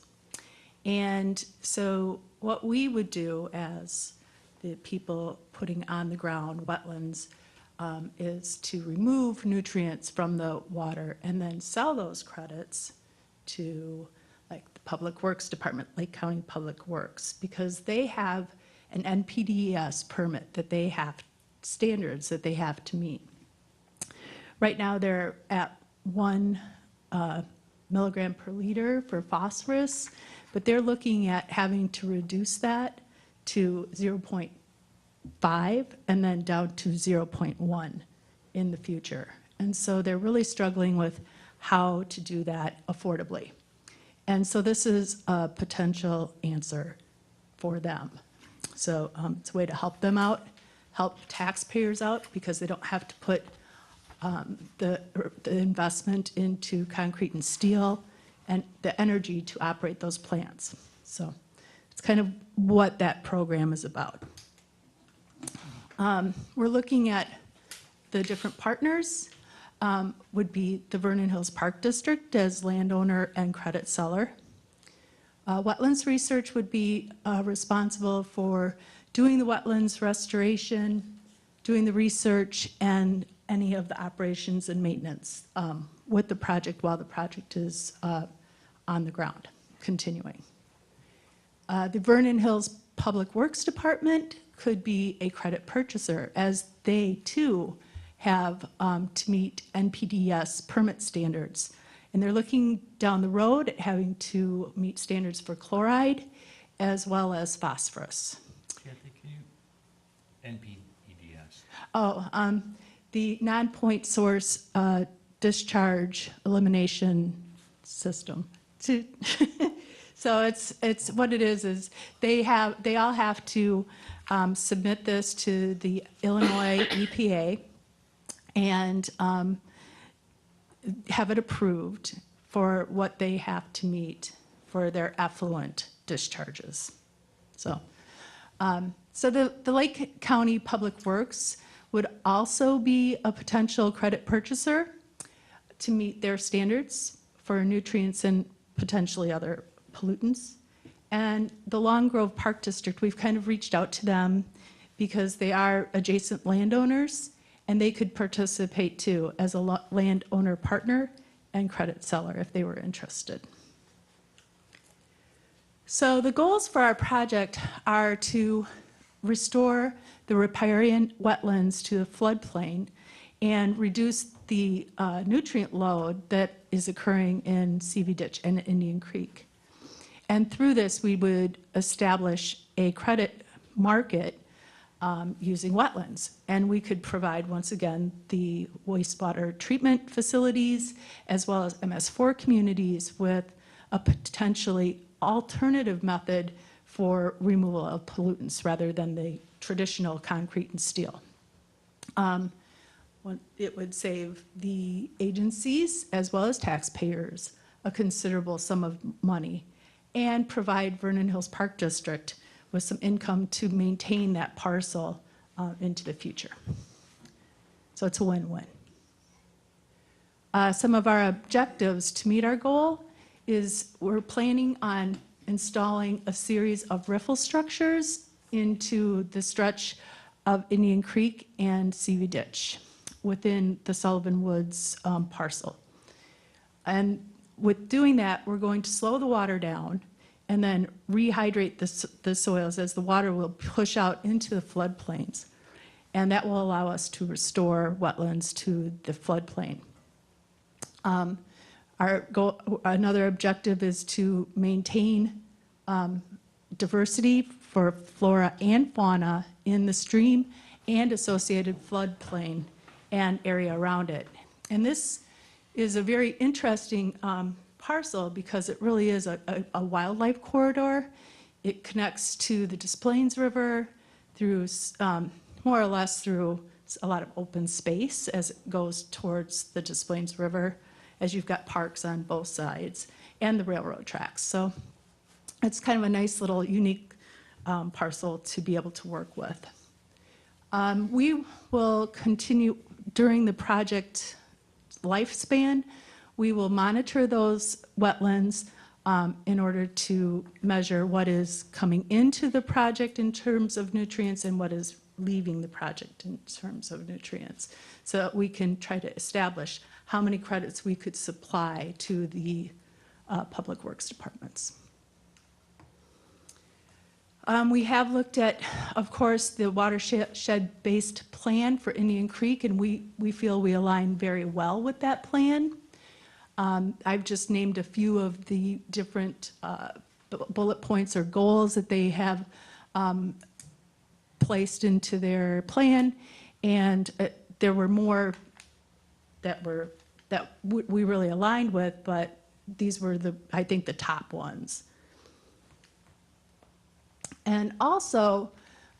And so what we would do as the people putting on the ground wetlands is to remove nutrients from the water and then sell those credits to like the Public Works Department, Lake County Public Works, because they have an NPDES permit that they have, standards that they have to meet. Right now they're at 1 milligram per liter for phosphorus, but they're looking at having to reduce that to 0.5 and then down to 0.1 in the future. And so they're really struggling with how to do that affordably. And so this is a potential answer for them. So it's a way to help them out, help taxpayers out, because they don't have to put the investment into concrete and steel and the energy to operate those plants. So it's kind of what that program is about. We're looking at the different partners. Would be the Vernon Hills Park District as landowner and credit seller. Wetlands Research would be responsible for doing the wetlands restoration, doing the research, and any of the operations and maintenance with the project while the project is on the ground, continuing. The Vernon Hills Public Works Department could be a credit purchaser, as they too have to meet NPDES permit standards. And they're looking down the road at having to meet standards for chloride as well as phosphorus. Kathy, can you, NPDES? Oh, the non-point source discharge elimination system. So it's what it is they all have to submit this to the Illinois EPA and have it approved for what they have to meet for their effluent discharges. So, so the Lake County Public Works would also be a potential credit purchaser to meet their standards for nutrients and potentially other pollutants. And the Long Grove Park District, we've kind of reached out to them because they are adjacent landowners and they could participate too as a landowner partner and credit seller if they were interested. So the goals for our project are to restore the riparian wetlands to the floodplain and reduce the nutrient load that is occurring in CV Ditch and Indian Creek. And through this, we would establish a credit market using wetlands. And we could provide, once again, the wastewater treatment facilities as well as MS4 communities with a potentially alternative method for removal of pollutants rather than the traditional concrete and steel. It would save the agencies as well as taxpayers a considerable sum of money and provide Vernon Hills Park District with some income to maintain that parcel into the future. So it's a win-win. Some of our objectives to meet our goal is we're planning on installing a series of riffle structures into the stretch of Indian Creek and CV Ditch within the Sullivan Woods parcel. And with doing that, we're going to slow the water down and then rehydrate the soils as the water will push out into the floodplains. And that will allow us to restore wetlands to the floodplain. Another objective is to maintain diversity for flora and fauna in the stream and associated floodplain and area around it. And this is a very interesting parcel because it really is a wildlife corridor. It connects to the Des Plaines River through, more or less through a lot of open space as it goes towards the Des Plaines River, as you've got parks on both sides and the railroad tracks. So it's kind of a nice little unique parcel to be able to work with. We will continue during the project lifespan. We will monitor those wetlands in order to measure what is coming into the project in terms of nutrients and what is leaving the project in terms of nutrients, so that we can try to establish how many credits we could supply to the public works departments. We have looked at, of course, the watershed-based plan for Indian Creek, and we feel we align very well with that plan. I've just named a few of the different bullet points or goals that they have placed into their plan, and there were more that we really aligned with, but these were I think the top ones. And also,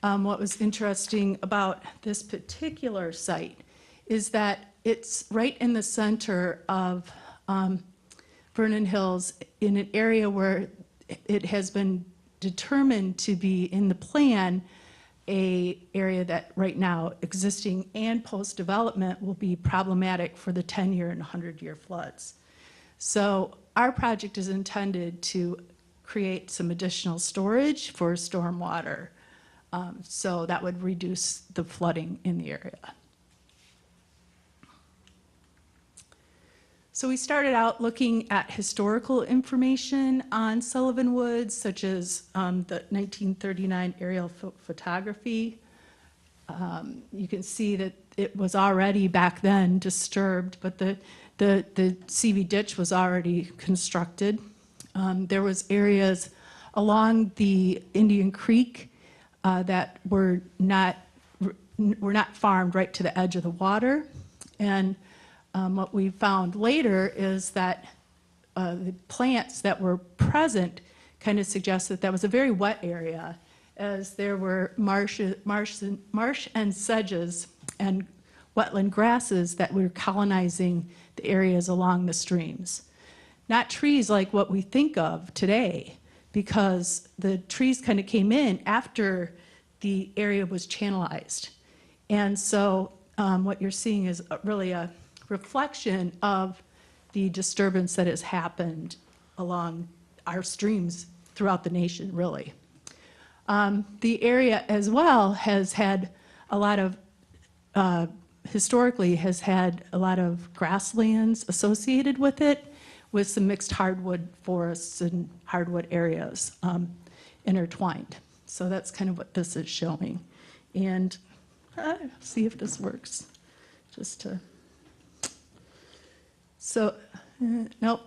what was interesting about this particular site is that it's right in the center of Vernon Hills, in an area where it has been determined to be in the plan a area that right now existing and post-development will be problematic for the 10-year and 100-year floods. So our project is intended to create some additional storage for stormwater, so that would reduce the flooding in the area. So we started out looking at historical information on Sullivan Woods, such as the 1939 aerial photography. You can see that it was already back then disturbed, but the CV ditch was already constructed. There was areas along the Indian Creek that were not farmed right to the edge of the water, and what we found later is that the plants that were present kind of suggest that that was a very wet area, as there were marsh and sedges and wetland grasses that were colonizing the areas along the streams. Not trees like what we think of today, because the trees kind of came in after the area was channelized. And so what you're seeing is really a reflection of the disturbance that has happened along our streams throughout the nation, really. The area as well has had a lot of, historically has had a lot of grasslands associated with it, with some mixed hardwood forests and hardwood areas intertwined. So that's kind of what this is showing. And see if this works, just to. So, nope.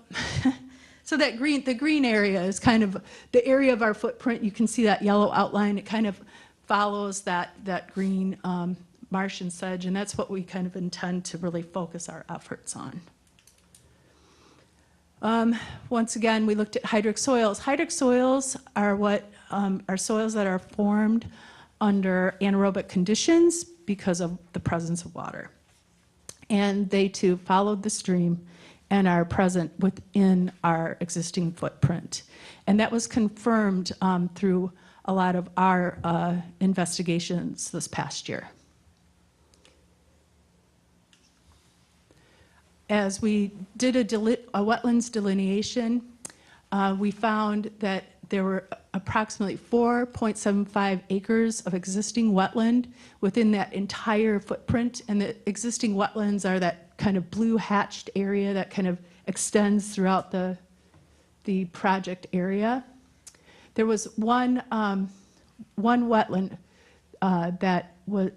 So that the green area is kind of the area of our footprint. You can see that yellow outline. It kind of follows that green marsh and sedge, and that's what we kind of intend to really focus our efforts on. Once again, we looked at hydric soils. Hydric soils are what are soils that are formed under anaerobic conditions because of the presence of water. And they too followed the stream and are present within our existing footprint. And that was confirmed through a lot of our investigations this past year. As we did a wetlands delineation, we found that there were approximately 4.75 acres of existing wetland within that entire footprint, and the existing wetlands are that kind of blue hatched area that kind of extends throughout the project area. There was one wetland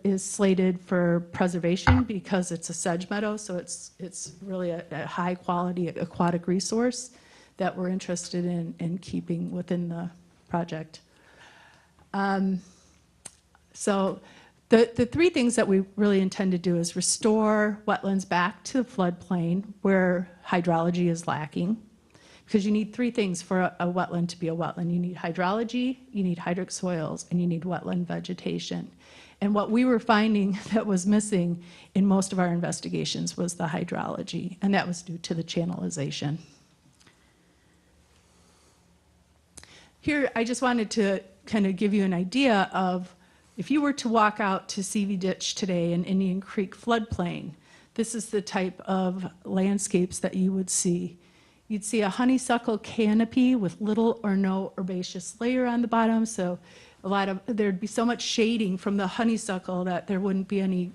is slated for preservation because it's a sedge meadow, so it's really a high-quality aquatic resource that we're interested in keeping within the project. So the three things that we really intend to do is restore wetlands back to the floodplain where hydrology is lacking, because you need three things for a wetland to be a wetland. You need hydrology, you need hydric soils, and you need wetland vegetation. And what we were finding that was missing in most of our investigations was the hydrology, and that was due to the channelization. Here, I just wanted to kind of give you an idea of if you were to walk out to CV Ditch today in Indian Creek floodplain, this is the type of landscapes that you would see. You'd see a honeysuckle canopy with little or no herbaceous layer on the bottom, so there'd be so much shading from the honeysuckle that there wouldn't be any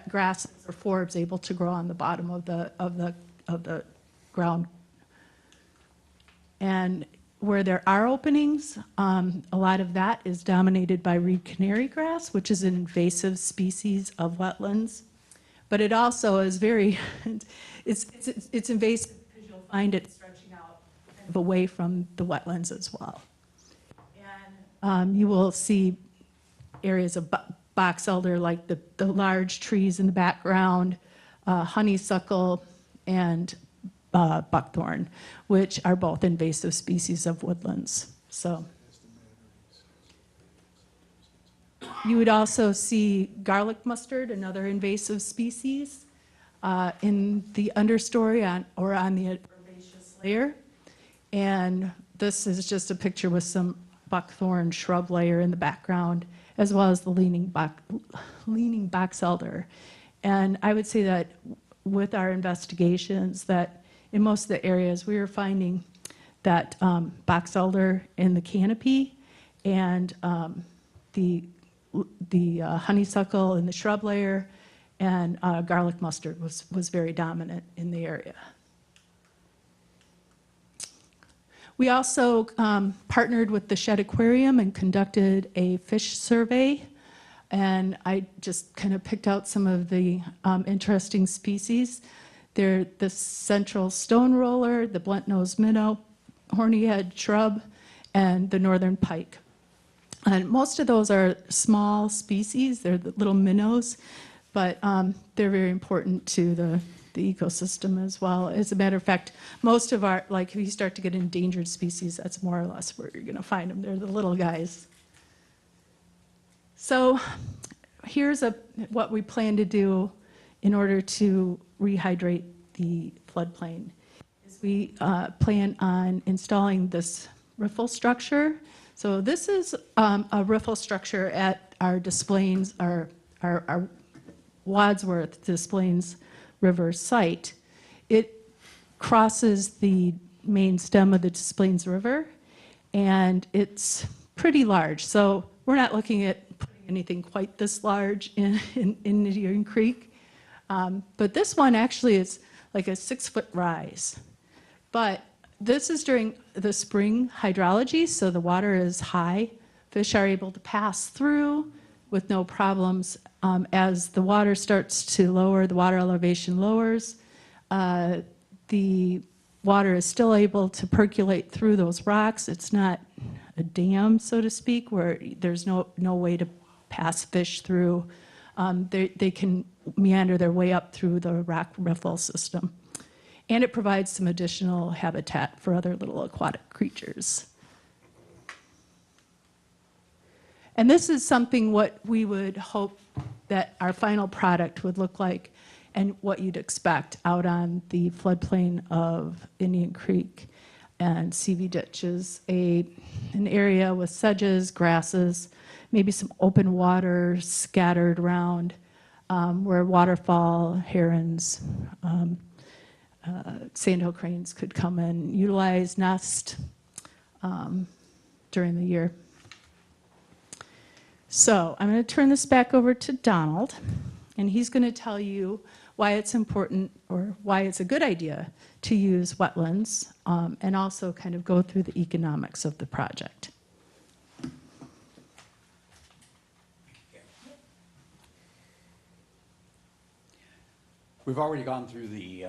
grasses or forbs able to grow on the bottom of the ground. And where there are openings, a lot of that is dominated by reed canary grass, which is an invasive species of wetlands. But it also is very, it's invasive because you'll find it stretching out kind of away from the wetlands as well. And you will see areas of box elder, like the large trees in the background, honeysuckle, and buckthorn, which are both invasive species of woodlands. So you would also see garlic mustard, another invasive species, in the understory or on the herbaceous layer. And this is just a picture with some buckthorn shrub layer in the background, as well as the leaning box elder. And I would say that with our investigations, that in most of the areas, we were finding that box elder in the canopy and the honeysuckle in the shrub layer and garlic mustard was very dominant in the area. We also partnered with the Shed Aquarium and conducted a fish survey. And I just kind of picked out some of the interesting species. They're the central stone roller, the blunt-nosed minnow, horny-head shrub, and the northern pike. And most of those are small species. They're the little minnows, but they're very important to the ecosystem as well. As a matter of fact, most of our, like if you start to get endangered species, that's more or less where you're gonna find them. They're the little guys. So here's what we plan to do in order to rehydrate the floodplain. Is we plan on installing this riffle structure. So this is a riffle structure at our Des Plaines, our Wadsworth Des Plaines River site. It crosses the main stem of the Des Plaines River, and it's pretty large. So we're not looking at putting anything quite this large in Indian Creek. But this one actually is like a 6-foot rise. But this is during the spring hydrology, so the water is high. Fish are able to pass through with no problems. As the water starts to lower, the water elevation lowers, the water is still able to percolate through those rocks. It's not a dam, so to speak, where there's no way to pass fish through. They can meander their way up through the rock riffle system. And it provides some additional habitat for other little aquatic creatures. And this is something what we would hope that our final product would look like and what you'd expect out on the floodplain of Indian Creek and CV Ditches, an area with sedges, grasses, maybe some open water scattered around, where waterfowl, herons, sandhill cranes could come and utilize, nest during the year. So I'm going to turn this back over to Donald, and he's going to tell you why it's important or why it's a good idea to use wetlands, and also kind of go through the economics of the project. We've already gone through the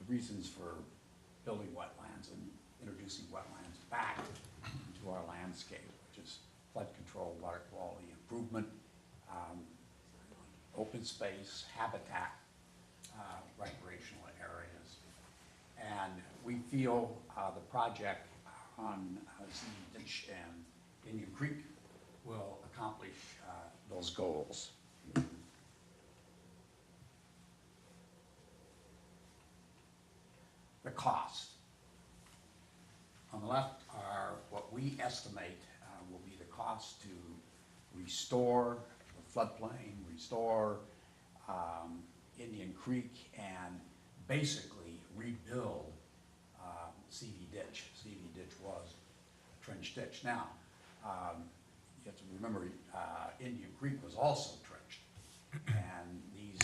reasons for building wetlands and introducing wetlands back into our landscape, which is flood control, water quality improvement, open space, habitat, recreational areas. And we feel the project on Zee Ditch and Indian Creek will accomplish those goals. The cost. On the left are what we estimate will be the cost to restore the floodplain, restore Indian Creek, and basically rebuild CV Ditch. CV Ditch was a trench ditch. Now, you have to remember Indian Creek was also trenched, and these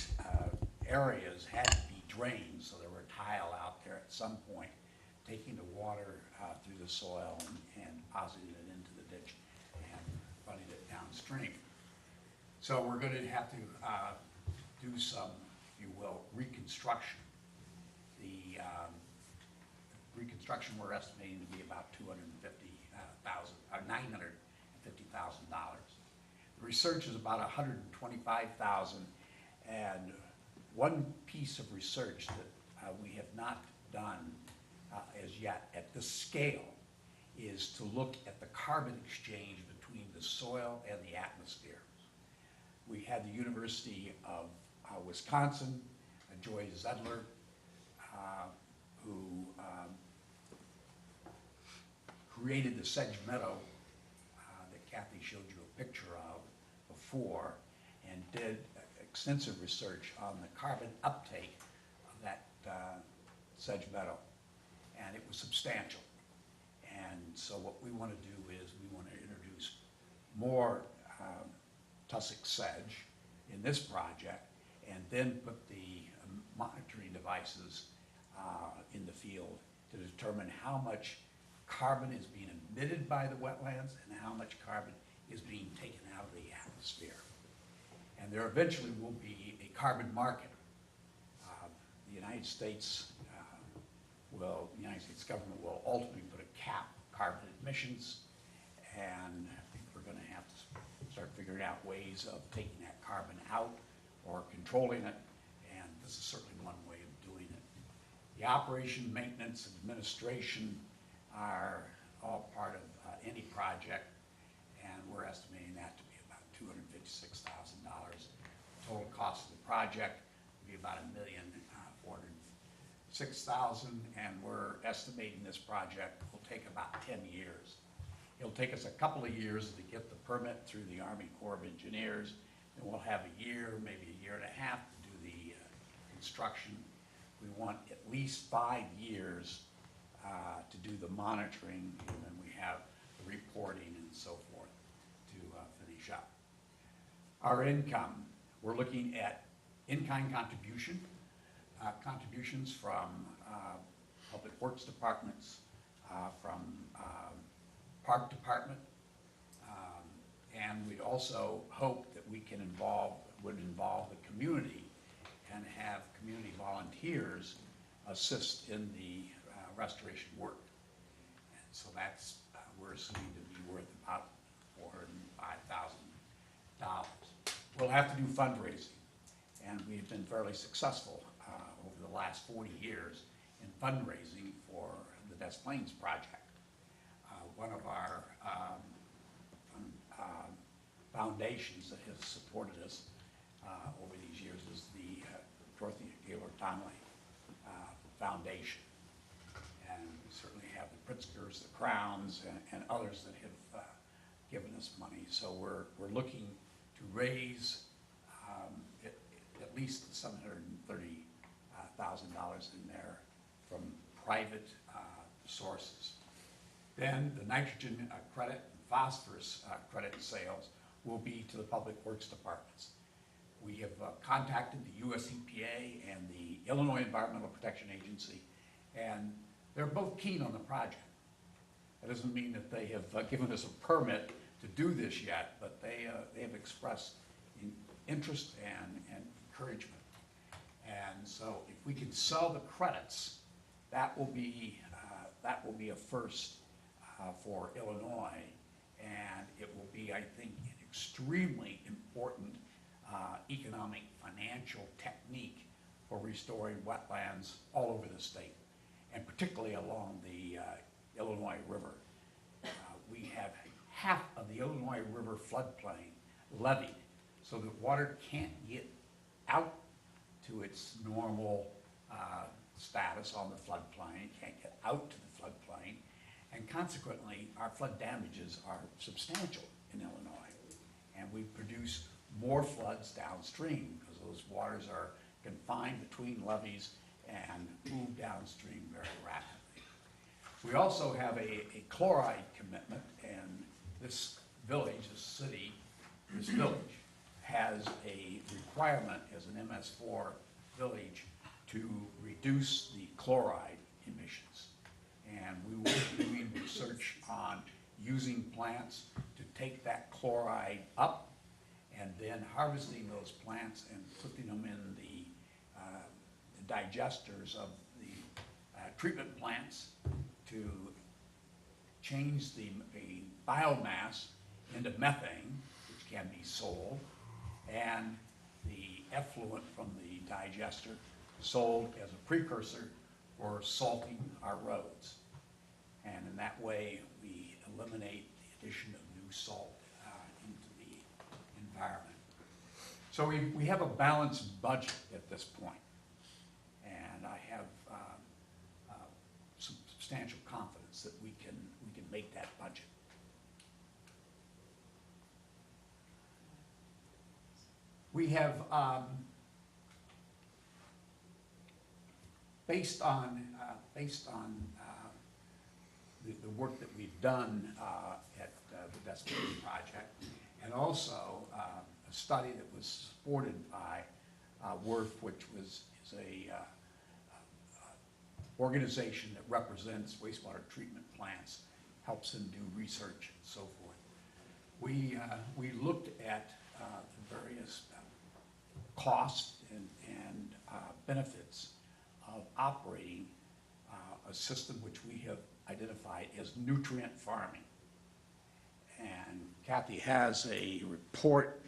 areas had to be drained, so there were tile out there at some point, taking the water through the soil and depositing it into the ditch and running it downstream. So we're going to have to do some, if you will, reconstruction. The reconstruction we're estimating to be about $950,000. The research is about $125,000, and one piece of research that we have not done as yet at this scale is to look at the carbon exchange between the soil and the atmosphere. We had the University of Wisconsin, Joy Zedler, who created the sedge meadow that Kathy showed you a picture of before, and did extensive research on the carbon uptake of that sedge meadow, and it was substantial. And so what we want to do is we want to introduce more tussock sedge in this project, and then put the monitoring devices in the field to determine how much carbon is being emitted by the wetlands and how much carbon is being taken out of the atmosphere. And there eventually will be a carbon market. The United States government will ultimately put a cap on carbon emissions, and I think we're going to have to start figuring out ways of taking that carbon out or controlling it, and this is certainly one way of doing it. The operation, maintenance, and administration are all part of any project, and we're estimating that to be about $256,000. Total cost of the project will be about $1,406,000, and we're estimating this project will take about 10 years. It'll take us a couple of years to get the permit through the Army Corps of Engineers, and we'll have a year, maybe a year and a half to do the construction. We want at least 5 years to do the monitoring, and then we have the reporting and so forth to finish up. Our income, we're looking at in-kind contributions from public works departments, from park department, and we'd also hope that we can would involve the community and have community volunteers assist in the restoration work. And so that's, we're assuming to be worth about $405,000. We'll have to do fundraising, and we've been fairly successful over the last 40 years in fundraising for the Des Plaines project. One of our foundations that has supported us over these years is the Dorothy Gaylor Donnelly Foundation. And we certainly have the Pritzkers, the Crowns, and others that have given us money. So we're looking to raise at least $730,000 in there from private sources. Then the nitrogen credit and phosphorus credit sales will be to the public works departments. We have contacted the US EPA and the Illinois Environmental Protection Agency, and they're both keen on the project. That doesn't mean that they have given us a permit to do this yet, but they have expressed interest and encouragement. And so if we can sell the credits, that will be a first for Illinois. And it will be, I think, an extremely important economic, financial technique for restoring wetlands all over the state, and particularly along the Illinois River. We have half of the Illinois River floodplain levied so that water can't get out to its normal status on the floodplain, can't get out to the floodplain, and consequently, our flood damages are substantial in Illinois. And we produce more floods downstream because those waters are confined between levees and move downstream very rapidly. We also have a chloride commitment, and this village, this city, this village has a requirement as an MS4 village to reduce the chloride emissions. And we will be doing research on using plants to take that chloride up and then harvesting those plants and putting them in the digesters of the treatment plants to change the biomass into methane, which can be sold, and the effluent from the digester sold as a precursor for salting our roads. And in that way, we eliminate the addition of new salt into the environment. So we have a balanced budget at this point, and I have some substantial confidence that we can make that budget. We have, based on the work that we've done at the Desperation Project, and also a study that was supported by WRF, which is a organization that represents wastewater treatment plants, helps them do research and so forth. We looked at the various costs and benefits of operating a system which we have identified as nutrient farming. And Kathy has a report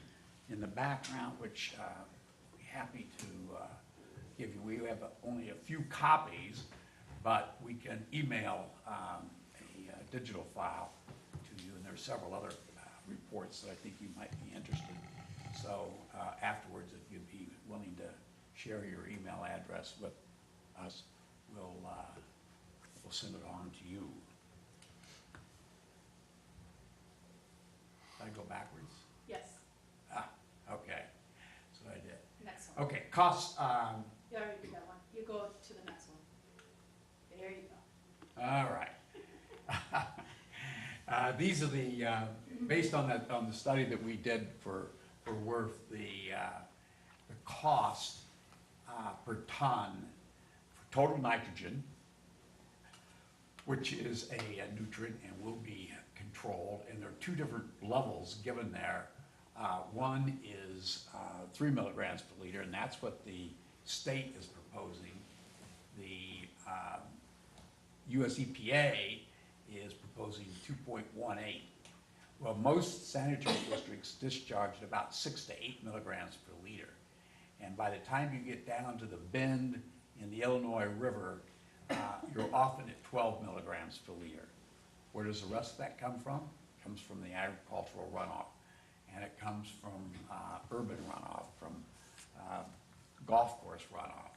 in the background which we'll be happy to give you. We have only a few copies, but we can email a digital file to you, and there are several other reports that I think you might be interested in. So afterwards, if you'd be willing to share your email address with us, we'll send it on to you. Did I go backwards? Yes, Okay, so I did. next one. Okay, costs, You already did that one. You go to the next one. There you go. all right. These are the, based on the study that we did for WRF, the cost per ton for total nitrogen, which is a nutrient and will be controlled, and there are two different levels given there. One is 3 milligrams per liter, and that's what the state is proposing. The US EPA is proposing 2.18. Well, most sanitary districts discharge at about 6 to 8 milligrams per liter. And by the time you get down to the bend in the Illinois River, you're often at 12 milligrams per liter. Where does the rest of that come from? It comes from the agricultural runoff. And it comes from urban runoff, from golf course runoff.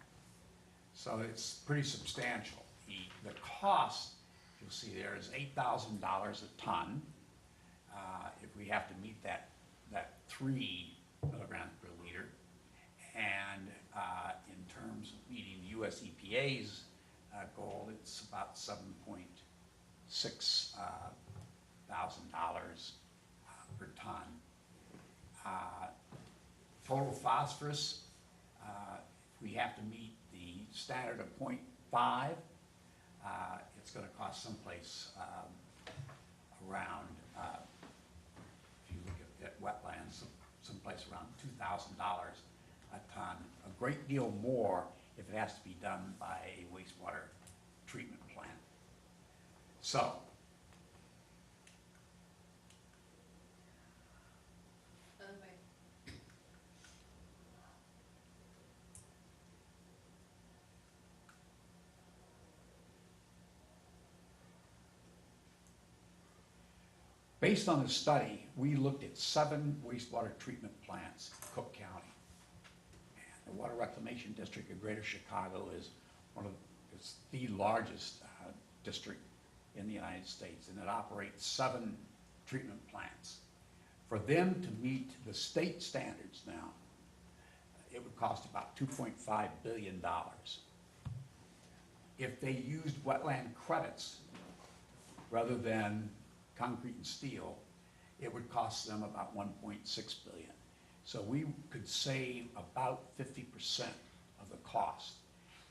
So it's pretty substantial. The cost, you'll see there, is $8,000 a ton if we have to meet that 3 milligrams per liter. And in terms of meeting the US EPA's goal, it's about $7.6 thousand per ton. Total phosphorus, if we have to meet the standard of 0.5, it's going to cost someplace around, if you look at wetlands, someplace around $2,000 a a ton, a great deal more if it has to be done by a wastewater treatment plant. So, based on the study, we looked at 7 wastewater treatment plants in Cook County. And the Water Reclamation District of Greater Chicago is it's the largest district in the United States, and it operates 7 treatment plants. For them to meet the state standards now, it would cost about $2.5 billion. If they used wetland credits rather than concrete and steel, it would cost them about $1.6 billion. So we could save about 50% of the cost.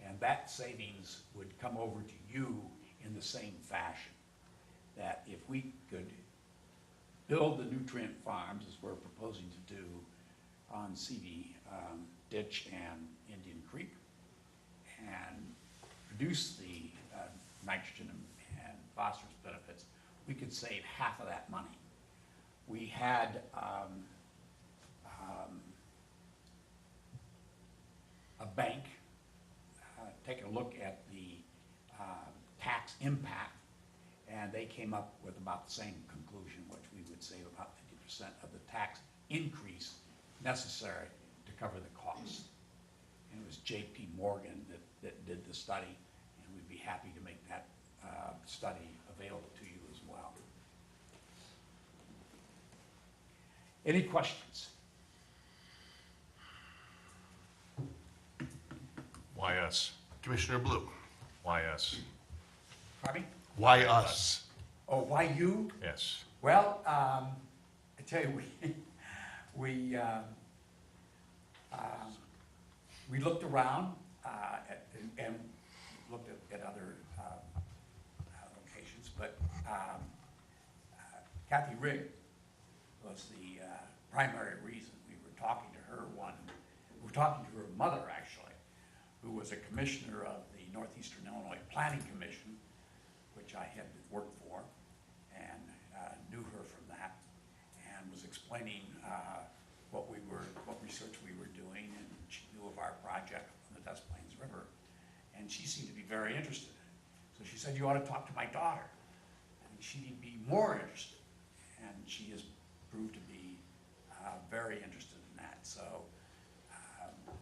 And that savings would come over to you in the same fashion. That if we could build the nutrient farms, as we're proposing to do on CV Ditch and Indian Creek, and produce the nitrogen and phosphorus benefits, we could save half of that money. We had a bank take a look at the tax impact, and they came up with about the same conclusion, which we would save about 50% of the tax increase necessary to cover the cost. And it was J.P. Morgan that did the study, and we'd be happy to make that study available to you as well. Any questions? Why us? Commissioner Blue, Why us? Pardon me? why us? Oh, why you? Yes. Well, I tell you, we looked around and looked at other locations, but Kathy Rigg was the primary reason. We were talking to her we were talking to her mother, actually, who was a commissioner of the Northeastern Illinois Planning Commission, which I had worked for, and knew her from that, and was explaining what research we were doing, and she knew of our project on the Des Plaines River, and she seemed to be very interested in it. So she said, you ought to talk to my daughter, and she'd be more interested, and she has proved to be very interested in that. So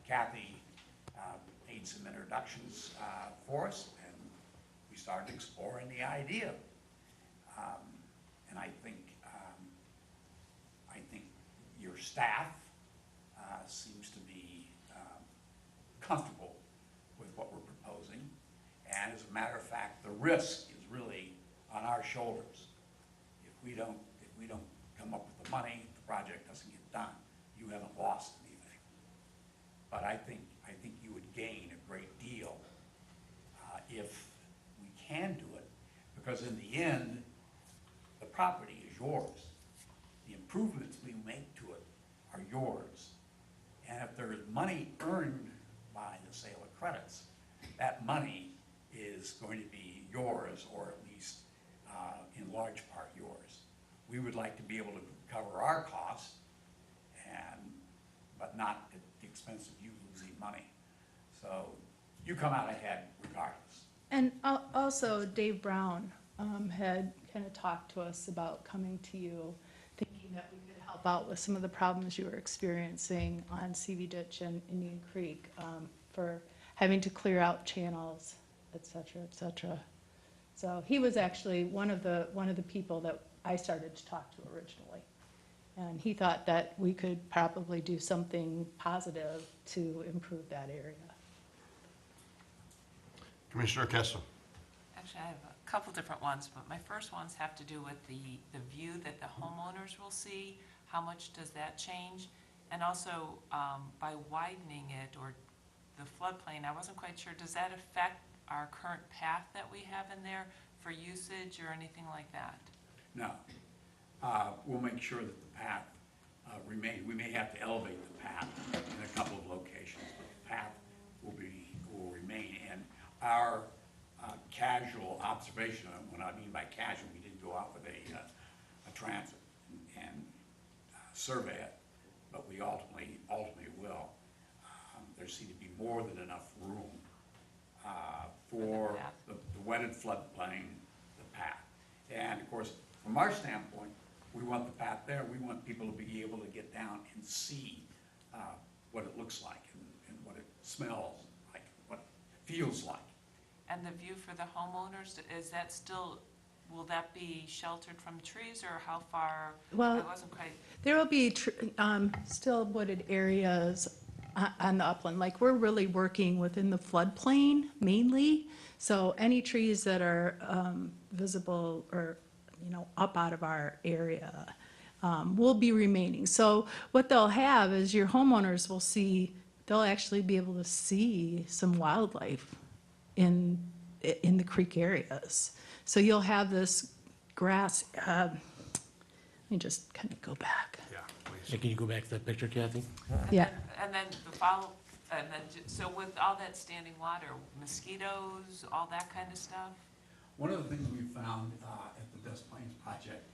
Kathy made some introductions for us, and we started exploring the idea. And I think your staff seems to be comfortable with what we're proposing. And as a matter of fact, the risk is really on our shoulders. If we don't come up with the money, the project doesn't get done. You haven't lost anything. But I think you would gain a great deal if we can do it, because in the end, the property is yours. The improvements we make to it are yours. And if there is money earned by the sale of credits, that money is going to be yours, or at least in large part yours. We would like to be able to cover our costs, but not at the expense of you losing money. So you come out ahead regardless. And also Dave Brown had kind of talked to us about coming to you, thinking that we could help out with some of the problems you were experiencing on CV Ditch and Indian Creek, for having to clear out channels, et cetera, et cetera. So he was actually one of the people that I started to talk to originally. And he thought that we could probably do something positive to improve that area. Commissioner Kessler. Actually, I have a couple different ones, but my first ones have to do with the view that the homeowners will see. How much does that change? And also, by widening it, or the floodplain, I wasn't quite sure, does that affect our current path that we have in there for usage or anything like that? No. We'll make sure that the path remain. We may have to elevate the path in a couple of locations, but the path will remain. And our casual observation, what I mean by casual, we didn't go out with a transit and survey it, but we ultimately will. There seemed to be more than enough room for the wetted floodplain, the path. And of course, from our standpoint, we want the path there. We want people to be able to get down and see what it looks like and what it smells like, what it feels like. And the view for the homeowners, is that still, will that be sheltered from trees, or how far? Well, I wasn't quite, there will be still wooded areas on the upland. Like, we're really working within the floodplain mainly. So any trees that are visible or, up out of our area will be remaining. So what they'll have is your homeowners will see, they'll actually be able to see some wildlife in the creek areas. So you'll have this grass, let me just kind of go back. Yeah, please. Hey, can you go back to that picture, Kathy? Yeah. and then so with all that standing water, mosquitoes, all that kind of stuff? One of the things we found at the Des Plaines project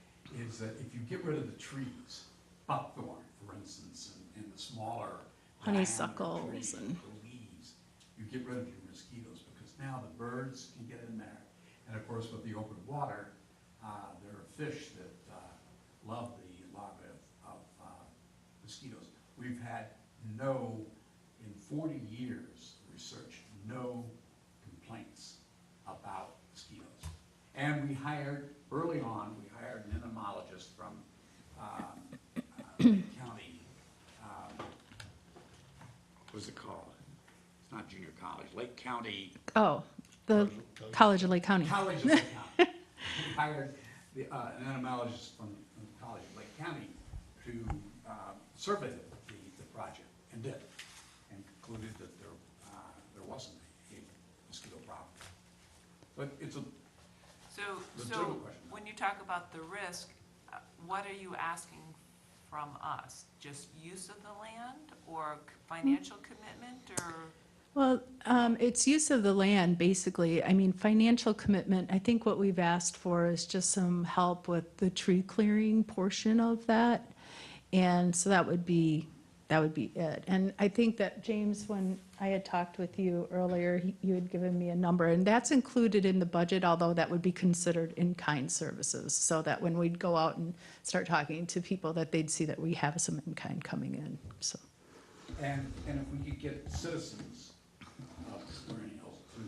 is that if you get rid of the trees, buckthorn, for instance, and the smaller Honeysuckles diameter trees, and- the leaves, you get rid of your mosquitoes, because now the birds can get in there. And of course, with the open water, there are fish that love the larvae of mosquitoes. We've had in 40 years of research, no complaints about mosquitoes. And we hired, early on, an entomologist from Lake County, what's it called? It's not junior college, Lake County. Oh, the College of Lake County. College of Lake County. We hired an entomologist from the College of Lake County to survey the project, and did, and concluded that there wasn't a mosquito problem. But it's a So legitimate question. when you talk about the risk, what are you asking from us? Just use of the land, or financial commitment, or? Well, it's use of the land, basically. I mean, financial commitment, I think what we've asked for is just some help with the tree clearing portion of that. And so that would be it. And I think that, James, when I had talked with you earlier, you had given me a number, and that's included in the budget, although that would be considered in-kind services, so that when we'd go out and start talking to people, that they'd see that we have some in-kind coming in, so. And if we could get citizens of Vernon Hills to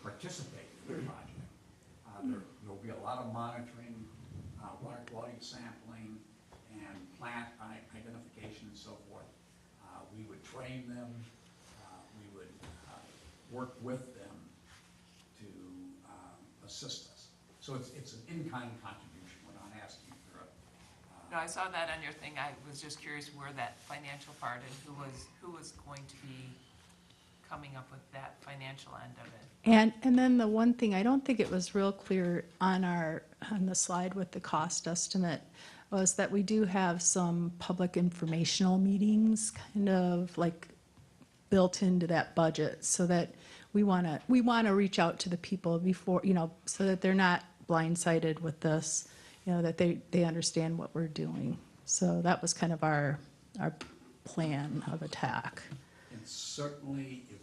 participate in the project, there'll be a lot of monitoring, water quality sampling, and plant identification and so forth. We would train them, we would work with them to assist us. So it's an in-kind contribution, we're not asking for a. No, I saw that on your thing. I was just curious where that financial part and who was going to be coming up with that financial end of it. And then the one thing, I don't think it was real clear on the slide with the cost estimate, was that we do have some public informational meetings kind of like built into that budget, so that we want to reach out to the people before, so that they're not blindsided with this, that they understand what we're doing. So that was kind of our plan of attack. And certainly, if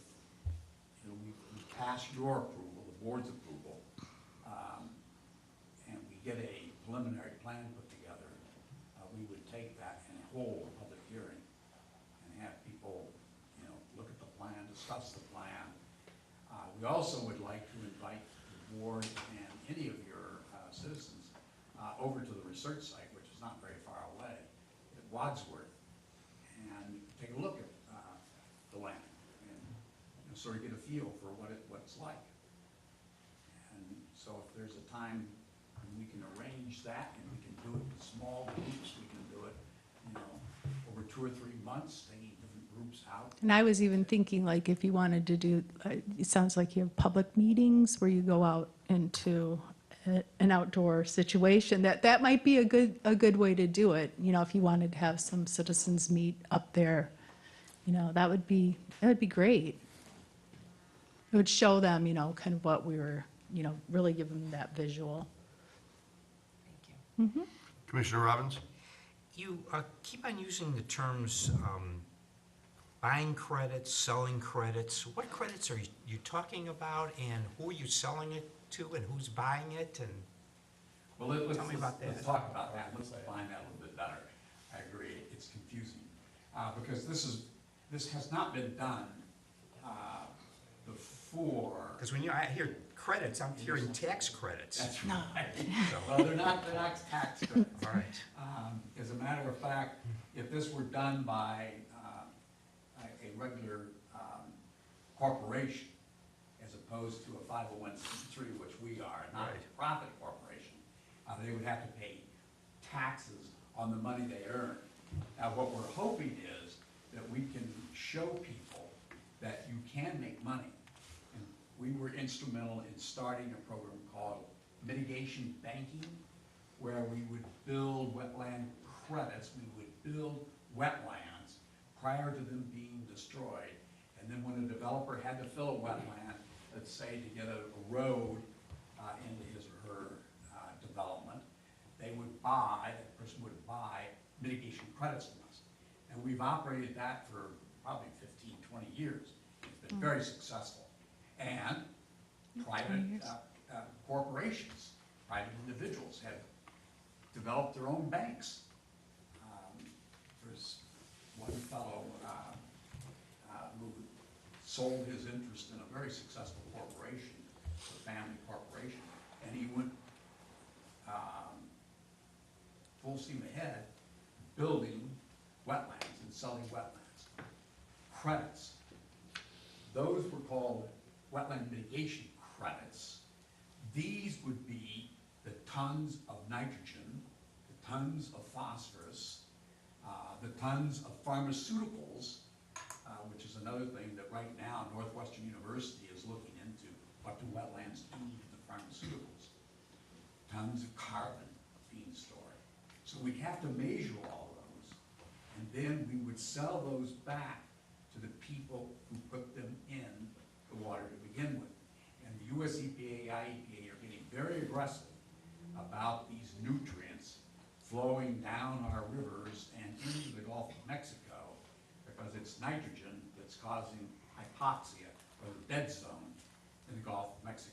we pass your approval, the board's approval, and we get a preliminary plan put together, we would take that and hold a public hearing and have people, look at the plan, discuss the plan. We also would like to invite the board and any of your citizens over to the research site, which is not very far away, at Wadsworth, and take a look at the land and sort of get a feel for what it's like. And so if there's a time when we can arrange that, and we can do it in small groups, we can do it, over 2 or 3 months, taking different groups out. And I was even thinking, like, if you wanted to do, it sounds like you have public meetings where you go out into an outdoor situation, that might be a good way to do it. You know, if you wanted to have some citizens meet up there, you know, that would be great. It would show them, you know, kind of what we were, you know, really give them that visual. Thank you. Commissioner Robbins? You keep on using the terms buying credits, selling credits. What credits are you talking about, and who are you selling it to, and who's buying it, and Well, let's, Tell me about that. let's talk about that, let's define that a little bit better. I agree, it's confusing, because this has not been done before. because when I hear credits, I'm hearing tax credits. That's right. Well, they're not tax credits. All right. As a matter of fact, if this were done by a regular corporation, as opposed to a 501c3, which we are, not a profit corporation, they would have to pay taxes on the money they earn. Now, what we're hoping is that we can show people that you can make money. And we were instrumental in starting a program called mitigation banking, where we would build wetland credits. We would build wetlands prior to them being destroyed. And then when a developer had to fill a wetland, let's say to get a road into his or her development, they would buy, that person would buy mitigation credits from us. And we've operated that for probably 15, 20 years. It's been very successful. And private corporations, private individuals have developed their own banks. There's one fellow who sold his interest in a very successful corporation, a family corporation, and he went full steam ahead building wetlands and selling wetlands. Credits. Those were called wetland mitigation credits. These would be the tons of nitrogen, the tons of phosphorus, the tons of pharmaceuticals, which is another thing that right now Northwestern University is looking into. What do wetlands do to the pharmaceuticals? Tons of carbon being stored. So we'd have to measure all those, and then we would sell those back to the people who put them in the water to begin with. And the US EPA, IEPA are getting very aggressive about these nutrients flowing down our rivers and into the Gulf of Mexico, because it's nitrogen that's causing hypoxia, or the dead zone, in the Gulf of Mexico.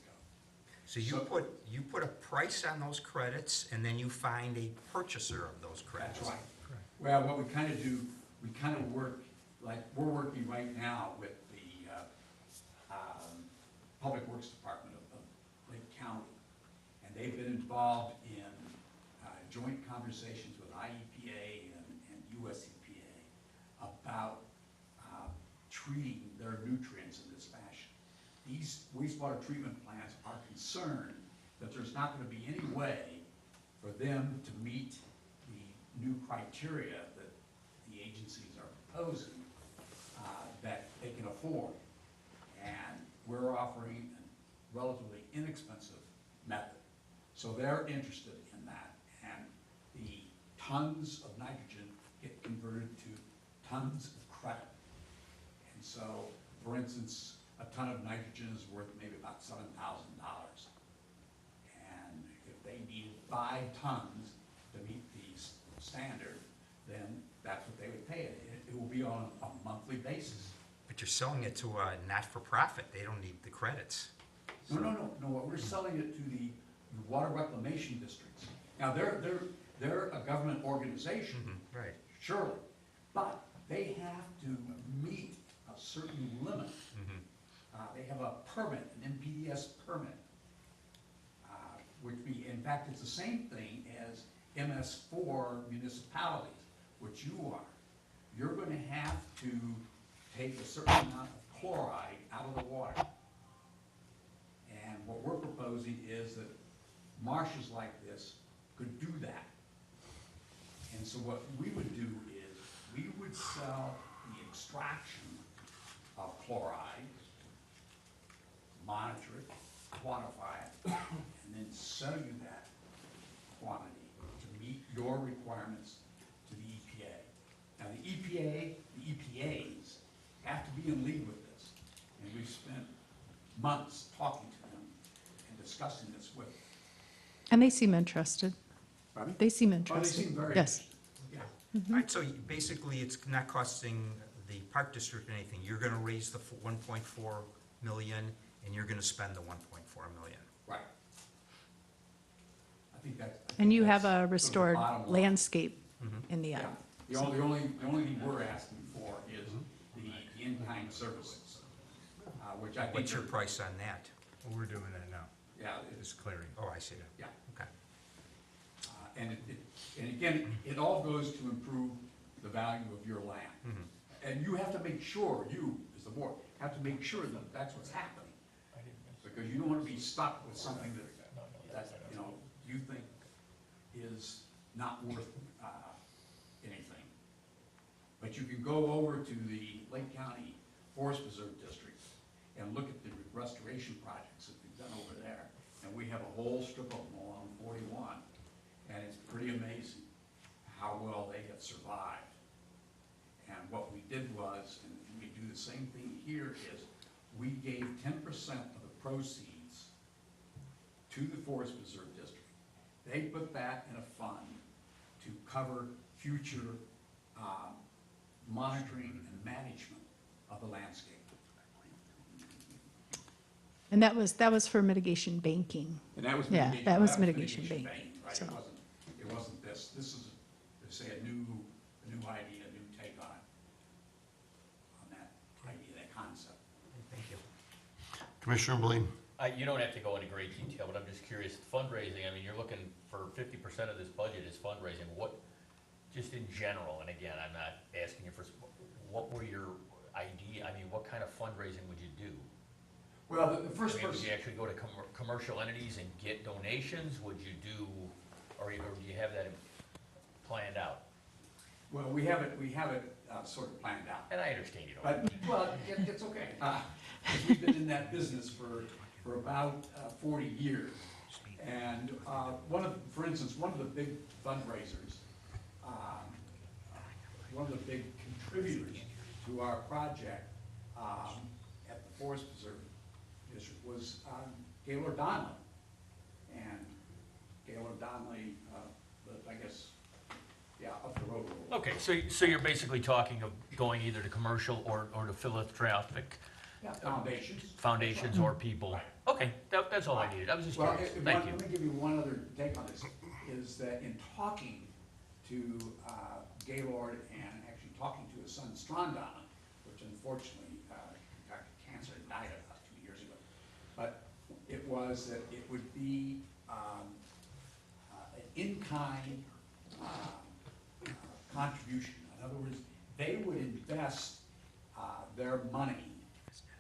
So you put a price on those credits, and then you find a purchaser of those credits. That's right. Well, what we kind of do, we kind of work, like, we're working right now with the Public Works Department of Lake County, and they've been involved in joint conversations with IEPA and US EPA about treating their nutrients in this fashion. These wastewater treatment plants are concerned that there's not going to be any way for them to meet the new criteria that the agencies are proposing that they can afford. And we're offering a relatively inexpensive method. So they're interested in that. And the tons of nitrogen get converted to tons of credit. And so, for instance, a ton of nitrogen is worth maybe about $7,000. And if they needed 5 tons to meet the standard, then that's what they would pay it. It will be on a monthly basis. But you're selling it to a not-for-profit. They don't need the credits. No, we're selling it to the water reclamation districts. Now, they're a government organization. Right. Surely, but they have to meet a certain limit. They have a permit, an MPDS permit, in fact, it's the same thing as MS4 municipalities, which you are. You're going to have to take a certain amount of chloride out of the water. And what we're proposing is that marshes like this could do that. And so what we would do is we would sell the extraction of chloride, monitor it, quantify it, and then sell you that quantity to meet your requirements to the EPA. Now, the EPAs have to be in league with this, and we've spent months talking to them and discussing this with them. And they seem interested. Pardon? They seem Oh, they interested. seem very Yes. interested. Yeah. All right, so basically, it's not costing the park district anything. You're gonna raise the 1.4 million, and you're gonna spend the 1.4 million. Right. I think that's. And you have that's sort a of the restored bottom line. landscape in the Yeah. end. The only thing we're asking for is the in-kind services, which I think. What's your are- price on that? Well, we're doing that now, Yeah, it's clearing. Oh, I see. yeah. Okay. And and again, it all goes to improve the value of your land. And you have to make sure, you, as the board, have to make sure that that's what's happening. Because you don't want to be stuck with something that, you know, you think is not worth, anything. But you can go over to the Lake County Forest Preserve District and look at the restoration projects that we've done over there. And we have a whole strip of them along 41, and it's pretty amazing how well they have survived. And what we did was, and we do the same thing here, is we gave 10% of the proceeds to the Forest Preserve District. They put that in a fund to cover future monitoring and management of the landscape. And that was for mitigation banking. And that was Yeah, mitigation. that was mitigation banking, Right, so. it wasn't this. This is, to say, a new idea, a new take on that idea, that concept. Thank you. Commissioner Blaine? You don't have to go into great detail, but I'm just curious, fundraising, I mean, you're looking for 50% of this budget is fundraising. What, just in general, and again, I'm not asking you for, what were your idea, I mean, what kind of fundraising would you do? Well, the I first mean, would person, you actually go to commercial entities and get donations? Would you do, or do you have that planned out? well, we have it sort of planned out. And I understand you don't. But, well, it's okay. 'Cause we've been in that business for about 40 years. And for instance, one of the big fundraisers, one of the big contributors to our project at the Forest Preserve District was Gaylord Donnelly. And Gaylord Donnelly, I guess, yeah, up the road a little. Okay, so you're basically talking of going either to commercial or to philanthropic Yeah, foundations. foundations or people? Right. Okay, that's all I needed. I was just Well, curious. Thank you. let me give you one other take on this, is that in talking to Gaylord and actually talking to his son Strondana, which unfortunately contracted cancer and died about 2 years ago, but it was that it would be an in-kind contribution. In other words, they would invest their money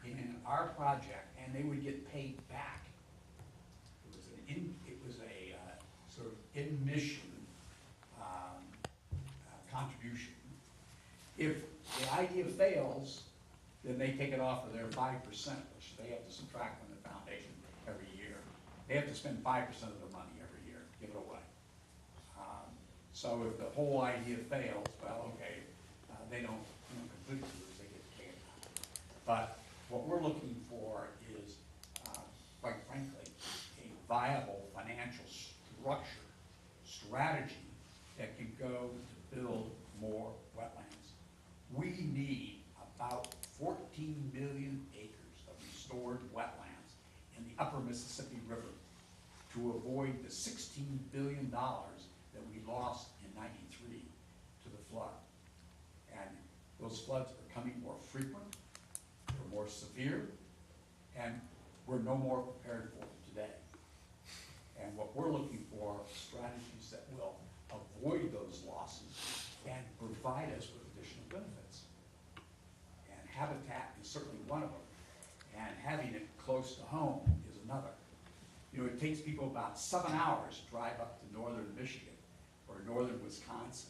in our project, and they would get paid back. It was a sort of in-mission contribution. If the idea fails, then they take it off of their 5%, which they have to subtract from the foundation every year. They have to spend 5% of their money every year, give it away. So if the whole idea fails, well, okay, they don't completely lose, they get paid. But what we're looking for is, quite frankly, a viable financial strategy that can go to build more wetlands. We need about 14 million acres of restored wetlands in the upper Mississippi River to avoid the $16 billion that we lost in '93 to the flood. And those floods are coming more frequent, they're more severe, and we're no more prepared for them today. And what we're looking for are strategies that will avoid those losses and provide us with additional benefits. And habitat is certainly one of them, and having it close to home is another. You know, it takes people about 7 hours to drive up to northern Michigan or northern Wisconsin.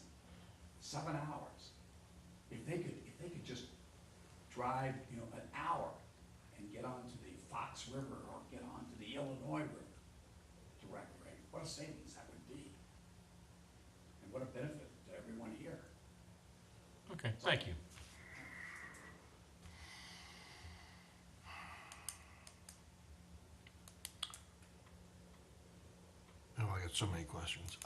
7 hours. If they could just drive, an hour and get onto the Fox River or get onto the Illinois River to a savings that would be. And what a benefit to everyone here. Okay, thank you. Oh, I got so many questions.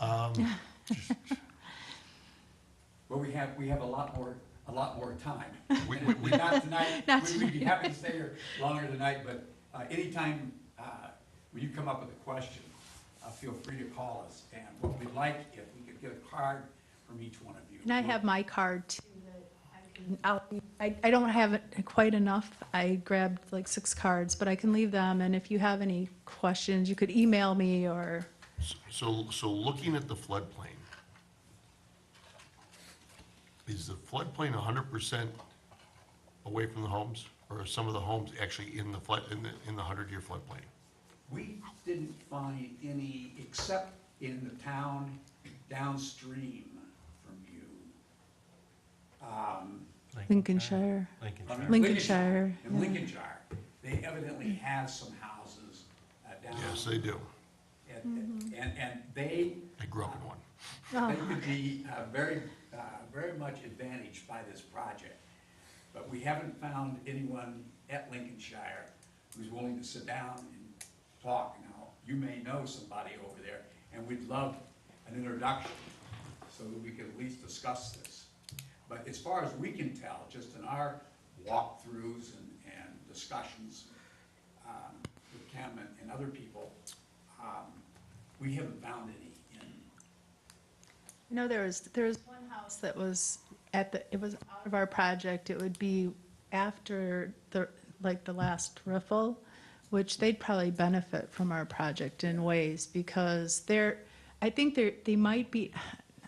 Well, we have a lot more time. We- Not tonight, Not we'd be happy to stay here longer tonight, but anytime when you come up with a question, feel free to call us. And what we'd like, if we could get a card from each one of you. And I have my card too. I don't have it quite enough. I grabbed like 6 cards, but I can leave them, and if you have any questions, you could email me or, So looking at the floodplain, is the floodplain 100% away from the homes? Or are some of the homes actually in the 100-year floodplain? We didn't find any, except in the town downstream from you. Lincolnshire. Lincolnshire. In yeah. Lincolnshire, they evidently have some houses down. Yes, they do. And they, I grew up in one. Oh. they could be very much advantaged by this project. But we haven't found anyone at Lincolnshire who's willing to sit down and talk. Now, you may know somebody over there, and we'd love an introduction so that we could at least discuss this. But as far as we can tell, just in our walkthroughs and discussions with Kim and other people, we haven't found any in. You know, there was one house that was it was out of our project. It would be after the last riffle, which they'd probably benefit from our project in ways because I think they might be,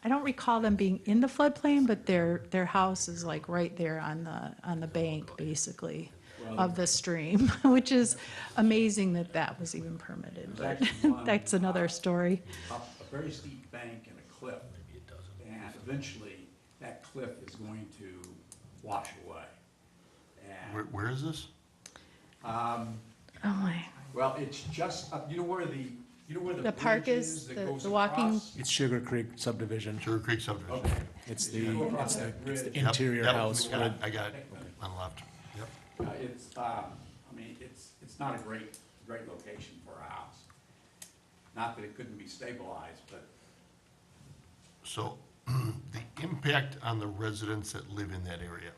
I don't recall them being in the floodplain, but their house is like right there on the bank, basically, of the stream, which is amazing that was even permitted, but that's another story. Up a very steep bank and a cliff, and eventually that cliff is going to wash away. And, Where is this? Oh my. well, it's just up, you know where the The park bridge is, that the goes walking, across? It's Sugar Creek subdivision. Sugar Creek subdivision. Okay. It's As you go across that bridge, the interior Yep, house. I got it on the left. Yep. it's, I mean, it's not a great location for a house. Not that it couldn't be stabilized, but So the impact on the residents that live in that area.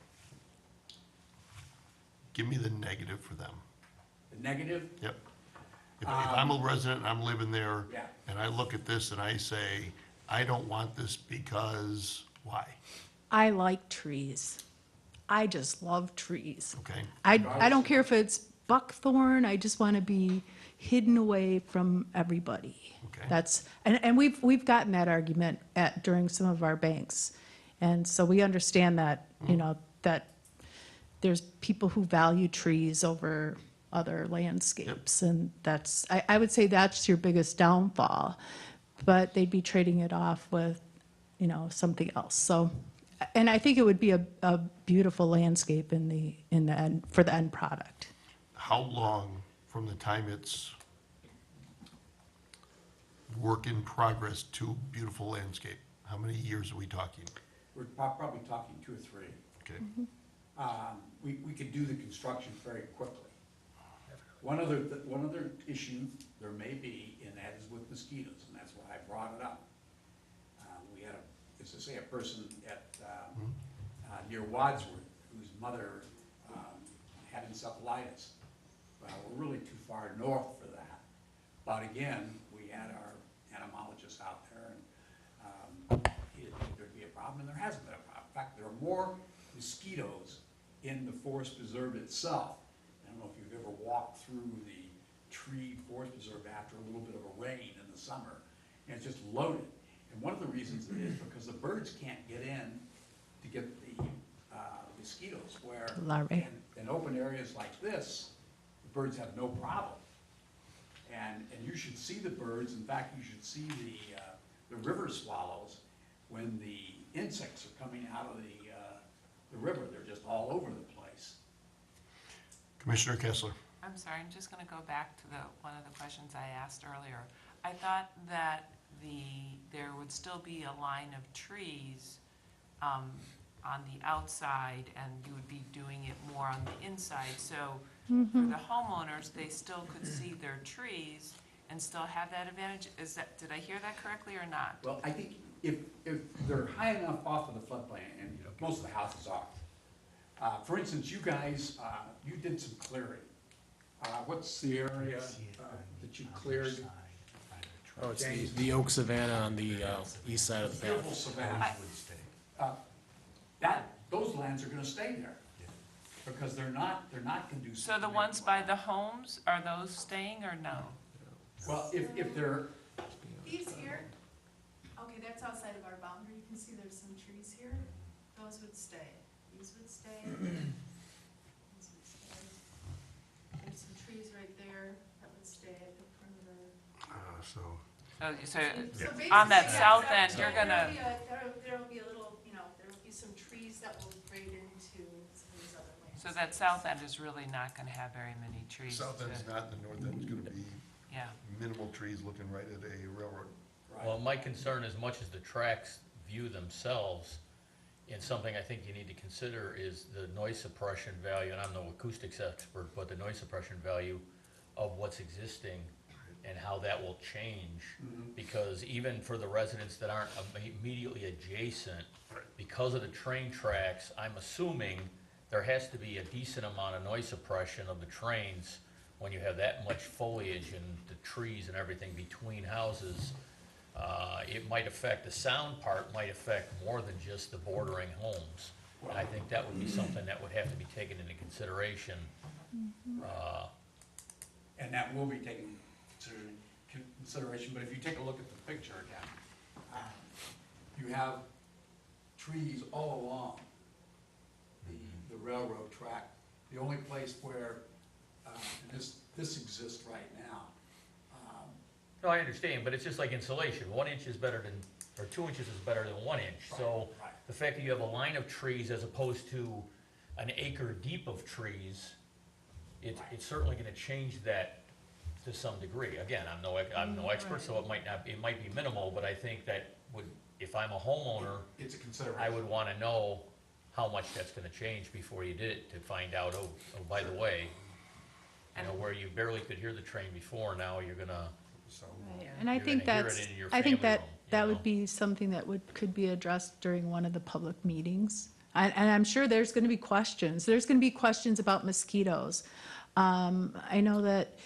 Give me the negative for them. the negative, Yep. If I'm a resident and I'm living there, Yeah. and I look at this and I say, I don't want this because, why? I like trees. I just love trees. Okay? I don't care if it's buckthorn, I just want to be hidden away from everybody. Okay. That's, and we've gotten that argument during some of our banks. And so we understand that, you know, that there's people who value trees over other landscapes. And that's, I would say that's your biggest downfall. But they'd be trading it off with, you know, something else. So, and I think it would be a beautiful landscape in the end, for the end product. How long from the time it's work in progress to beautiful landscape? How many years are we talking? we're probably talking 2 or 3. Okay. We could do the construction very quickly. One other issue there may be, and that is with mosquitoes, and that's why I brought it up. We had a person at, near Wadsworth, whose mother had encephalitis. Well, we're really too far north for that. But again, we had our entomologist out there, and he didn't think there'd be a problem, and there hasn't been a problem. In fact, there are more mosquitoes in the forest preserve itself. I don't know if you've ever walked through the tree forest preserve after a little bit of a rain in the summer, and it's just loaded. And one of the reasons is because the birds can't get in to get the mosquitoes, where Larvae. in open areas like this, the birds have no problem. And you should see the birds, in fact, you should see the river swallows when the insects are coming out of the river. They're just all over the place. Commissioner Kessler. I'm sorry, I'm just gonna go back to one of the questions I asked earlier. I thought that there would still be a line of trees on the outside, and you would be doing it more on the inside. So for the homeowners, they still could see their trees and still have that advantage. Did I hear that correctly or not? Well, I think if they're high enough off of the floodplain, and most of the houses are. For instance, you guys, you did some clearing. What's the area that you cleared? Oh, it's the Oak Savannah on the east side of the Beautiful path. Savannah. Those lands are gonna stay there, because they're not conducive. So the ones by the homes, are those staying or no? Well, if they're, These here, okay, that's outside of our boundary. You can see there's some trees here. Those would stay. These would stay. These would stay. There's some trees right there that would stay at the perimeter. So So on that basically, south yeah, end, you're gonna, There'll be a little, there'll be some trees that will grade into some of these other lands. so that south end is really not gonna have very many trees. South end's to- not, the north end's gonna be Yeah. minimal trees looking right at a railroad. Well, my concern, as much as the tracks view themselves, and something I think you need to consider is the noise suppression value, and I'm no acoustics expert, but the noise suppression value of what's existing and how that will change. Because even for the residents that aren't immediately adjacent, because of the train tracks, I'm assuming there has to be a decent amount of noise suppression of the trains when you have that much foliage and the trees and everything between houses. It might affect, the sound part might affect more than just the bordering homes. And I think that would be something that would have to be taken into consideration. and that will be taken into consideration, but if you take a look at the picture again, you have trees all along the railroad track. The only place where, and this exists right now. No, I understand, but it's just like insulation. 1 inch is better than, or 2 inches is better than 1 inch. So Right. the fact that you have a line of trees as opposed to an acre deep of trees, it's certainly gonna change that to some degree. Again, I'm no expert, so it might be minimal, but I think that if I'm a homeowner, It's a consideration. I would wanna know how much that's gonna change before you did it, to find out, oh, by the way, where you barely could hear the train before, now you're gonna, And I You're think gonna hear it that's, in your I think family that, room, you that know? would be something that could be addressed during one of the public meetings. And I'm sure there's gonna be questions. There's gonna be questions about mosquitoes. I know that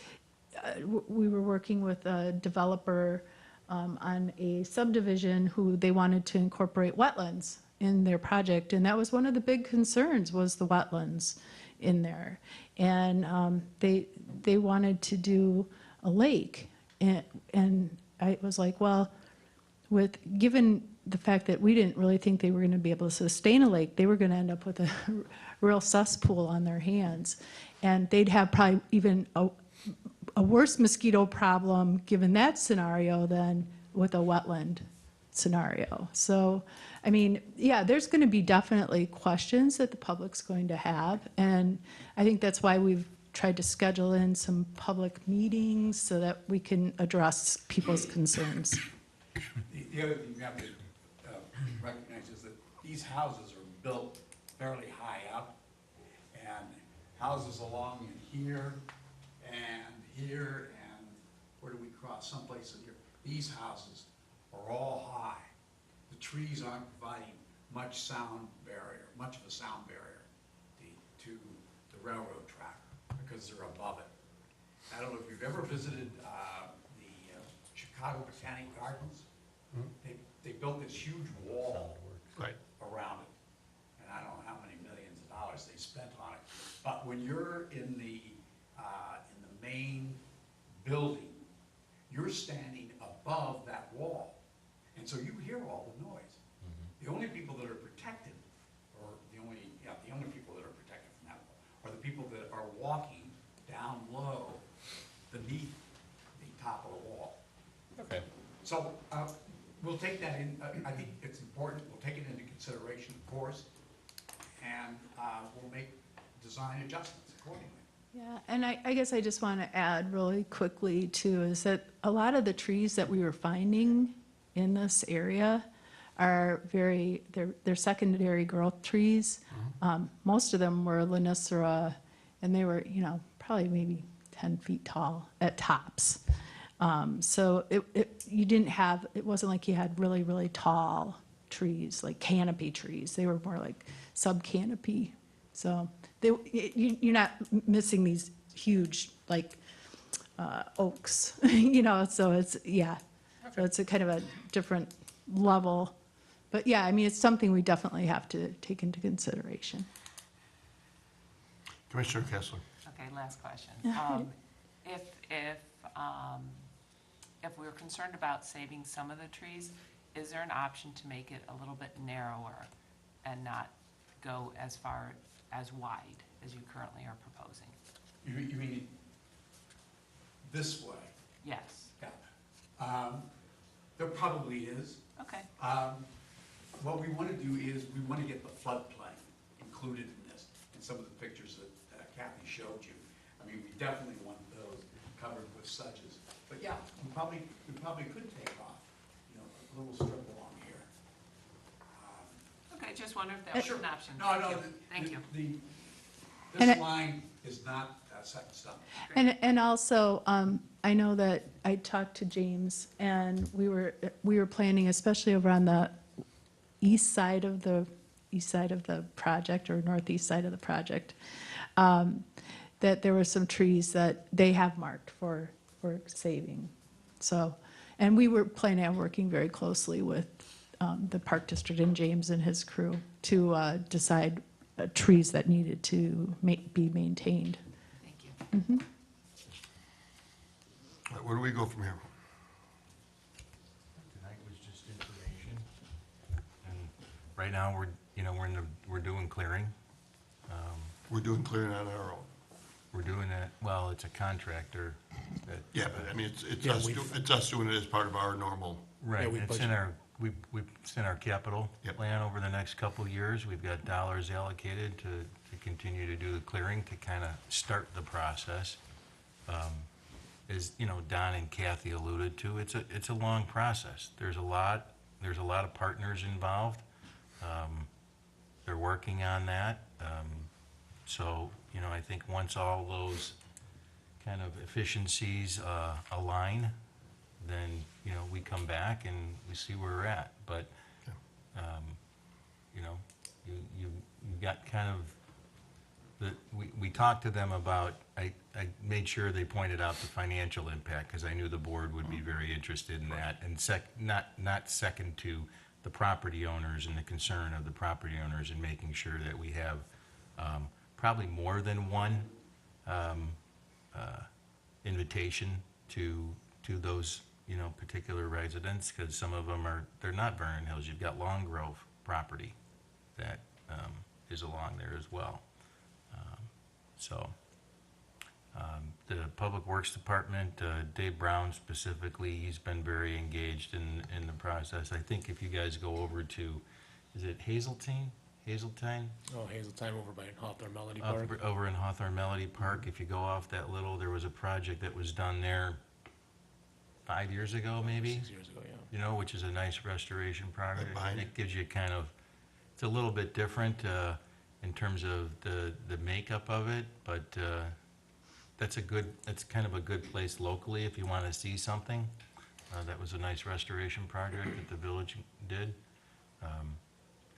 we were working with a developer on a subdivision who they wanted to incorporate wetlands in their project, and that was one of the big concerns, was the wetlands in there. And they wanted to do a lake, and I was like, well, given the fact that we didn't really think they were gonna be able to sustain a lake, they were gonna end up with a real cesspool on their hands. And they'd have probably even a worse mosquito problem, given that scenario, than with a wetland scenario. So, I mean, yeah, there's gonna be definitely questions that the public's going to have, and I think that's why we've tried to schedule in some public meetings so that we can address people's concerns. The other thing you have to recognize is that these houses are built fairly high up, and houses along in here, and where do we cross, someplace in here, these houses are all high. The trees aren't providing much of a sound barrier to the railroad track, because they're above it. I don't know if you've ever visited the Chicago Botanic Gardens. They built this huge wall around it, and I don't know how many millions of dollars they spent on it. But when you're in the main building, you're standing above that wall, and so you hear all the noise. The only people that are protected, or the only people that are protected from that wall, are the people that are walking down low beneath the top of the wall. okay. So, we'll take that in, I think it's important, we'll take it into consideration, of course, and we'll make design adjustments accordingly. Yeah, and I guess I just want to add really quickly too, is that a lot of the trees that we were finding in this area are they're secondary growth trees. Most of them were Lonicera, and they were, probably maybe 10 feet tall at tops. So it wasn't like you had really, really tall trees, like canopy trees. They were more like sub-canopy. So you're not missing these huge, like, oaks, so it's, yeah. So it's a kind of a different level. But yeah, I mean, it's something we definitely have to take into consideration. Commissioner Kessler. Okay, last question. If we're concerned about saving some of the trees, is there an option to make it a little bit narrower and not go as far, as wide as you currently are proposing? You mean this way? Yes. Yeah. There probably is. Okay. What we want to do is, we want to get the floodplain included in this, in some of the pictures that Kathy showed you. I mean, we definitely want those covered with sedges. But yeah, we probably could take off, a little strip along here. Okay, just wonder if that was an option. No, Thank you. And This line is not set in stone. And also, I know that I talked to James, and we were planning, especially over on the east side of the project, or northeast side of the project, that there were some trees that they have marked for saving. So, and we were planning on working very closely with the Park District and James and his crew to decide trees that needed to be maintained. Thank you. All right, where do we go from here? Tonight was just information. And right now, we're doing clearing. We're doing clearing on our own. We're doing that, well, it's a contractor that. Yeah, but I mean, it's Yeah, us doing it as part of our normal. Right, we it's budget- in it's in our capital Yep. plan over the next couple of years. We've got dollars allocated to continue to do the clearing, to kind of start the process. As, Don and Kathy alluded to, it's a long process. There's a lot of partners involved. They're working on that. So, I think once all those kind of efficiencies align, then, we come back and we see where we're at. But, you've got kind of, we talked to them about, I made sure they pointed out the financial impact, because I knew the board would be very interested in that. And not second to the property owners and the concern of the property owners, in making sure that we have probably more than one invitation to those, particular residents, because some of them they're not Vernon Hills. You've got Long Grove property that is along there as well. The Public Works Department, Dave Brown specifically, he's been very engaged in the process. I think if you guys go over to, is it Hazeltine? Oh, Hazeltime over by Hawthorne Melody Park. Over in Hawthorne Melody Park, if you go off that there was a project that was done there 5 years ago, maybe? 6 years ago, yeah. Which is a nice restoration project. behind It gives you kind of, it's a little bit different in terms of the makeup of it, but that's kind of a good place locally if you want to see something. That was a nice restoration project that the village did.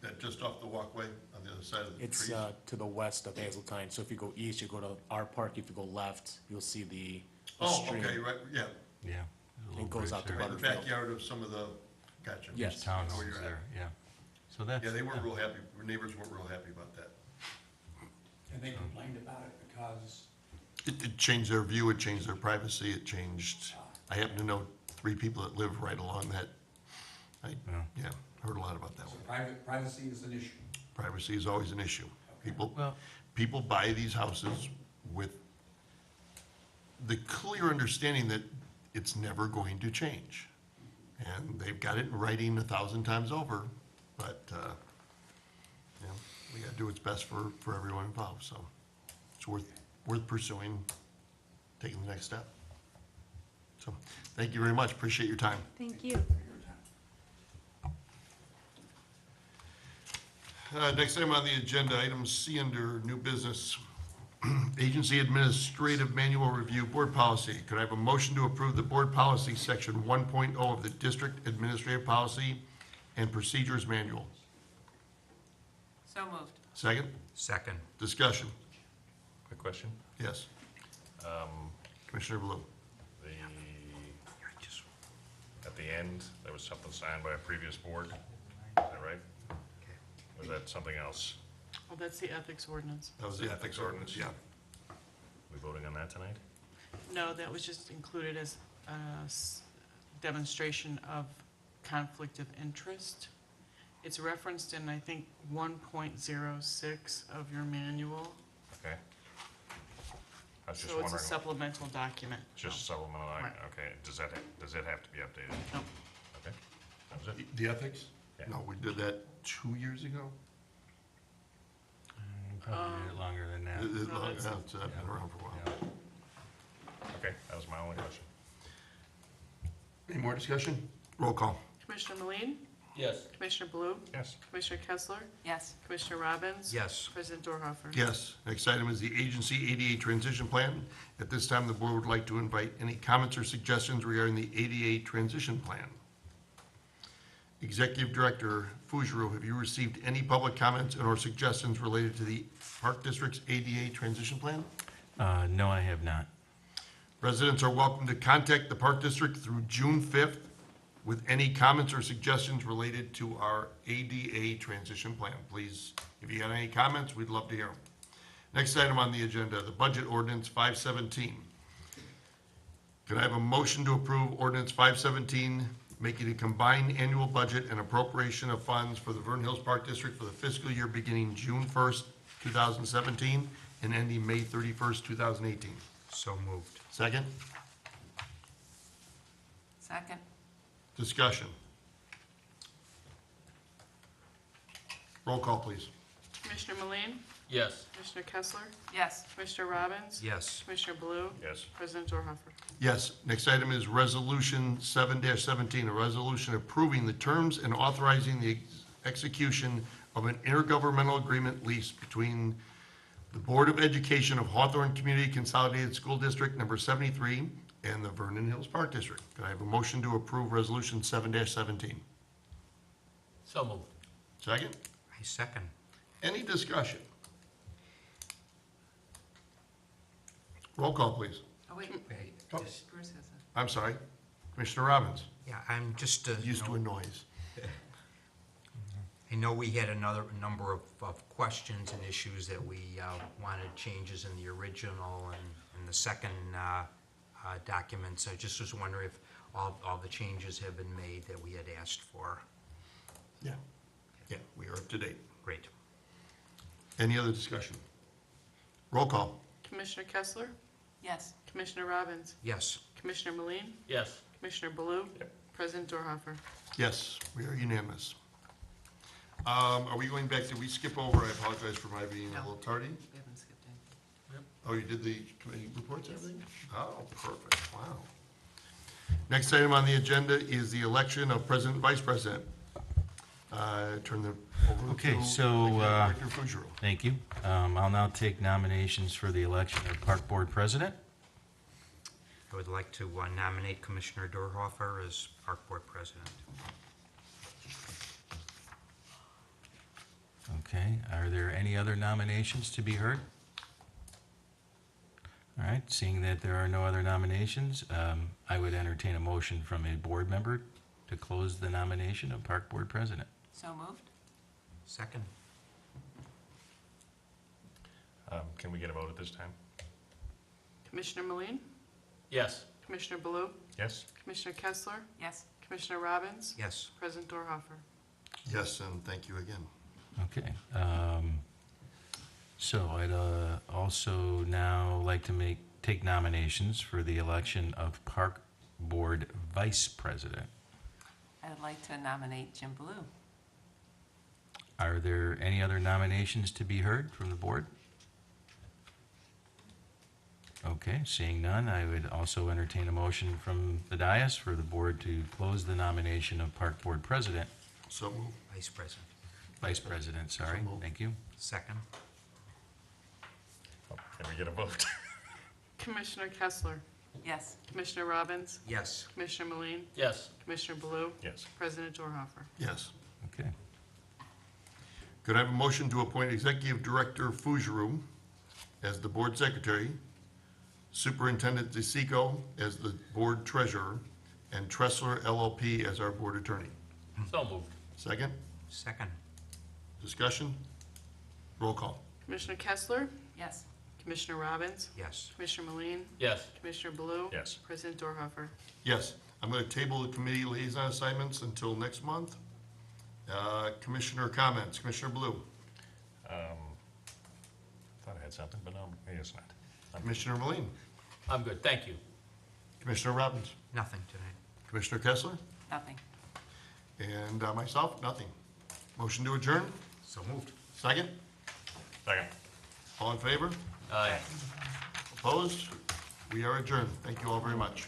That just off the walkway on the other side of the It's trees? to the west of Hazeltine. So if you go east, you go to our park. If you go left, you'll see the Oh, stream. okay, right, yeah. Yeah. there's a little It goes bridge out to there. Right in the Butterfield. backyard of some of the, gotcha. Yes. I know where Townhomes you're at. there, yeah. So that's. Yeah, they weren't real happy, our neighbors weren't real happy about that. And they complained about it because It changed their view, it changed their privacy, it changed, I happen to know 3 people that live right along that. Yeah, heard a lot about that one. privacy is an issue. Privacy is always an issue. Well- People buy these houses with the clear understanding that it's never going to change. And they've got it in writing 1,000 times over, but, we gotta do what's best for everyone involved, so it's worth pursuing, taking the next step. So, thank you very much, appreciate your time. Thank you. Next item on the agenda, item C under new business. Agency Administrative Manual Review Board Policy. Could I have a motion to approve the Board Policy Section 1.0 of the District Administrative Policy and Procedures Manual? So moved. Second? Second. Discussion? Quick question. Yes. Commissioner Blue? At the end, there was something signed by a previous board, is that right? Or was that something else? Oh, that's the ethics ordinance. That was the ethics ordinance, yeah. We voting on that tonight? No, that was just included as a demonstration of conflict of interest. It's referenced in, I think, 1.06 of your manual. Okay. I was just So it's a wondering, supplemental document. just supplemental, Right. okay, does it have to be updated? No. Okay, that was it? The ethics? Yeah. No, we did that 2 years ago. Probably did it longer than that. It's been around for a while. Yeah. Okay, that was my only question. Any more discussion? Roll call. Commissioner Meline? Yes. Commissioner Blue? Yes. Commissioner Kessler? Yes. Commissioner Robbins? Yes. President Dorhofer? Yes. Next item is the agency ADA transition plan. At this time, the board would like to invite any comments or suggestions regarding the ADA transition plan. Executive Director Fugero, have you received any public comments and or suggestions related to the Park District's ADA transition plan? No, I have not. Residents are welcome to contact the Park District through June 5th with any comments or suggestions related to our ADA transition plan. Please, if you have any comments, we'd love to hear them. Next item on the agenda, the Budget Ordinance 517. Can I have a motion to approve Ordinance 517, making a combined annual budget and appropriation of funds for the Vernon Hills Park District for the fiscal year beginning June 1st, 2017, and ending May 31st, 2018? So moved. Second? Second. Discussion. Roll call, please. Commissioner Meline? Yes. Commissioner Kessler? Yes. Commissioner Robbins? Yes. Commissioner Blue? Yes. President Dorhofer? Yes. Next item is Resolution 7-17, a resolution approving the terms and authorizing the execution of an intergovernmental agreement lease between the Board of Education of Hawthorne Community Consolidated School District Number 73 and the Vernon Hills Park District. Can I have a motion to approve Resolution 7-17? So moved. Second? I second. Any discussion? Roll call, please. Oh, wait. Hey, Oh. just- Bruce has a. I'm sorry. Commissioner Robbins, Yeah, I'm just, used to a noise. I know we had a number of questions and issues that we wanted changes in the original and the second documents. I just was wondering if all the changes have been made that we had asked for. Yeah. Yeah, we are up to date. Great. Any other discussion? Roll call. Commissioner Kessler? Yes. Commissioner Robbins? Yes. Commissioner Meline? Yes. Commissioner Blue? President Dorhofer? Yes, we are unanimous. Are we going back, did we skip over, I apologize for my being a little tardy. We haven't skipped anything. Oh, you did the committee reports, and everything? Oh, perfect, wow. Next item on the agenda is the election of President and Vice President. Turn the, over Okay, to so, Director Fugero. Thank you. I'll now take nominations for the election of Park Board President. I would like to nominate Commissioner Dorhofer as Park Board President. Okay, are there any other nominations to be heard? All right, seeing that there are no other nominations, I would entertain a motion from a board member to close the nomination of Park Board President. So moved? Second. Can we get a vote at this time? Commissioner Meline? Yes. Commissioner Blue? Yes? Commissioner Kessler? Yes. Commissioner Robbins? Yes. President Dorhofer? Yes, and thank you again. Okay, so I'd also now like to take nominations for the election of Park Board Vice President. I'd like to nominate Jim Blue. Are there any other nominations to be heard from the board? Okay, seeing none, I would also entertain a motion from the dais for the board to close the nomination of Park Board President, So moved. Vice President. Vice President, sorry, So moved. thank you. Second. Oh, Can we get a vote? Commissioner Kessler, Yes. Commissioner Robbins, Yes. Commissioner Meline, Yes. Commissioner Blue, Yes. President Dorhofer. Yes. Okay, Could I have a motion to appoint Executive Director Fougeroux as the Board Secretary, Superintendent DeSico as the Board Treasurer, and Tressler LLP as our Board Attorney? So moved. Second? Second. Discussion? Roll call. Commissioner Kessler, Yes. Commissioner Robbins, Yes. Commissioner Meline, Yes. Commissioner Blue, Yes. President Dorhofer. Yes, I'm going to table the committee liaison assignments until next month. Commissioner comments, Commissioner Blue, Thought I had something, but no, I guess not. Commissioner Meline, I'm good, thank you. Commissioner Robbins, Nothing tonight. Commissioner Kessler, Nothing. and myself, nothing. Motion to adjourn, So moved. second? Second. All in favor? Aye. Opposed? We are adjourned. Thank you all very much.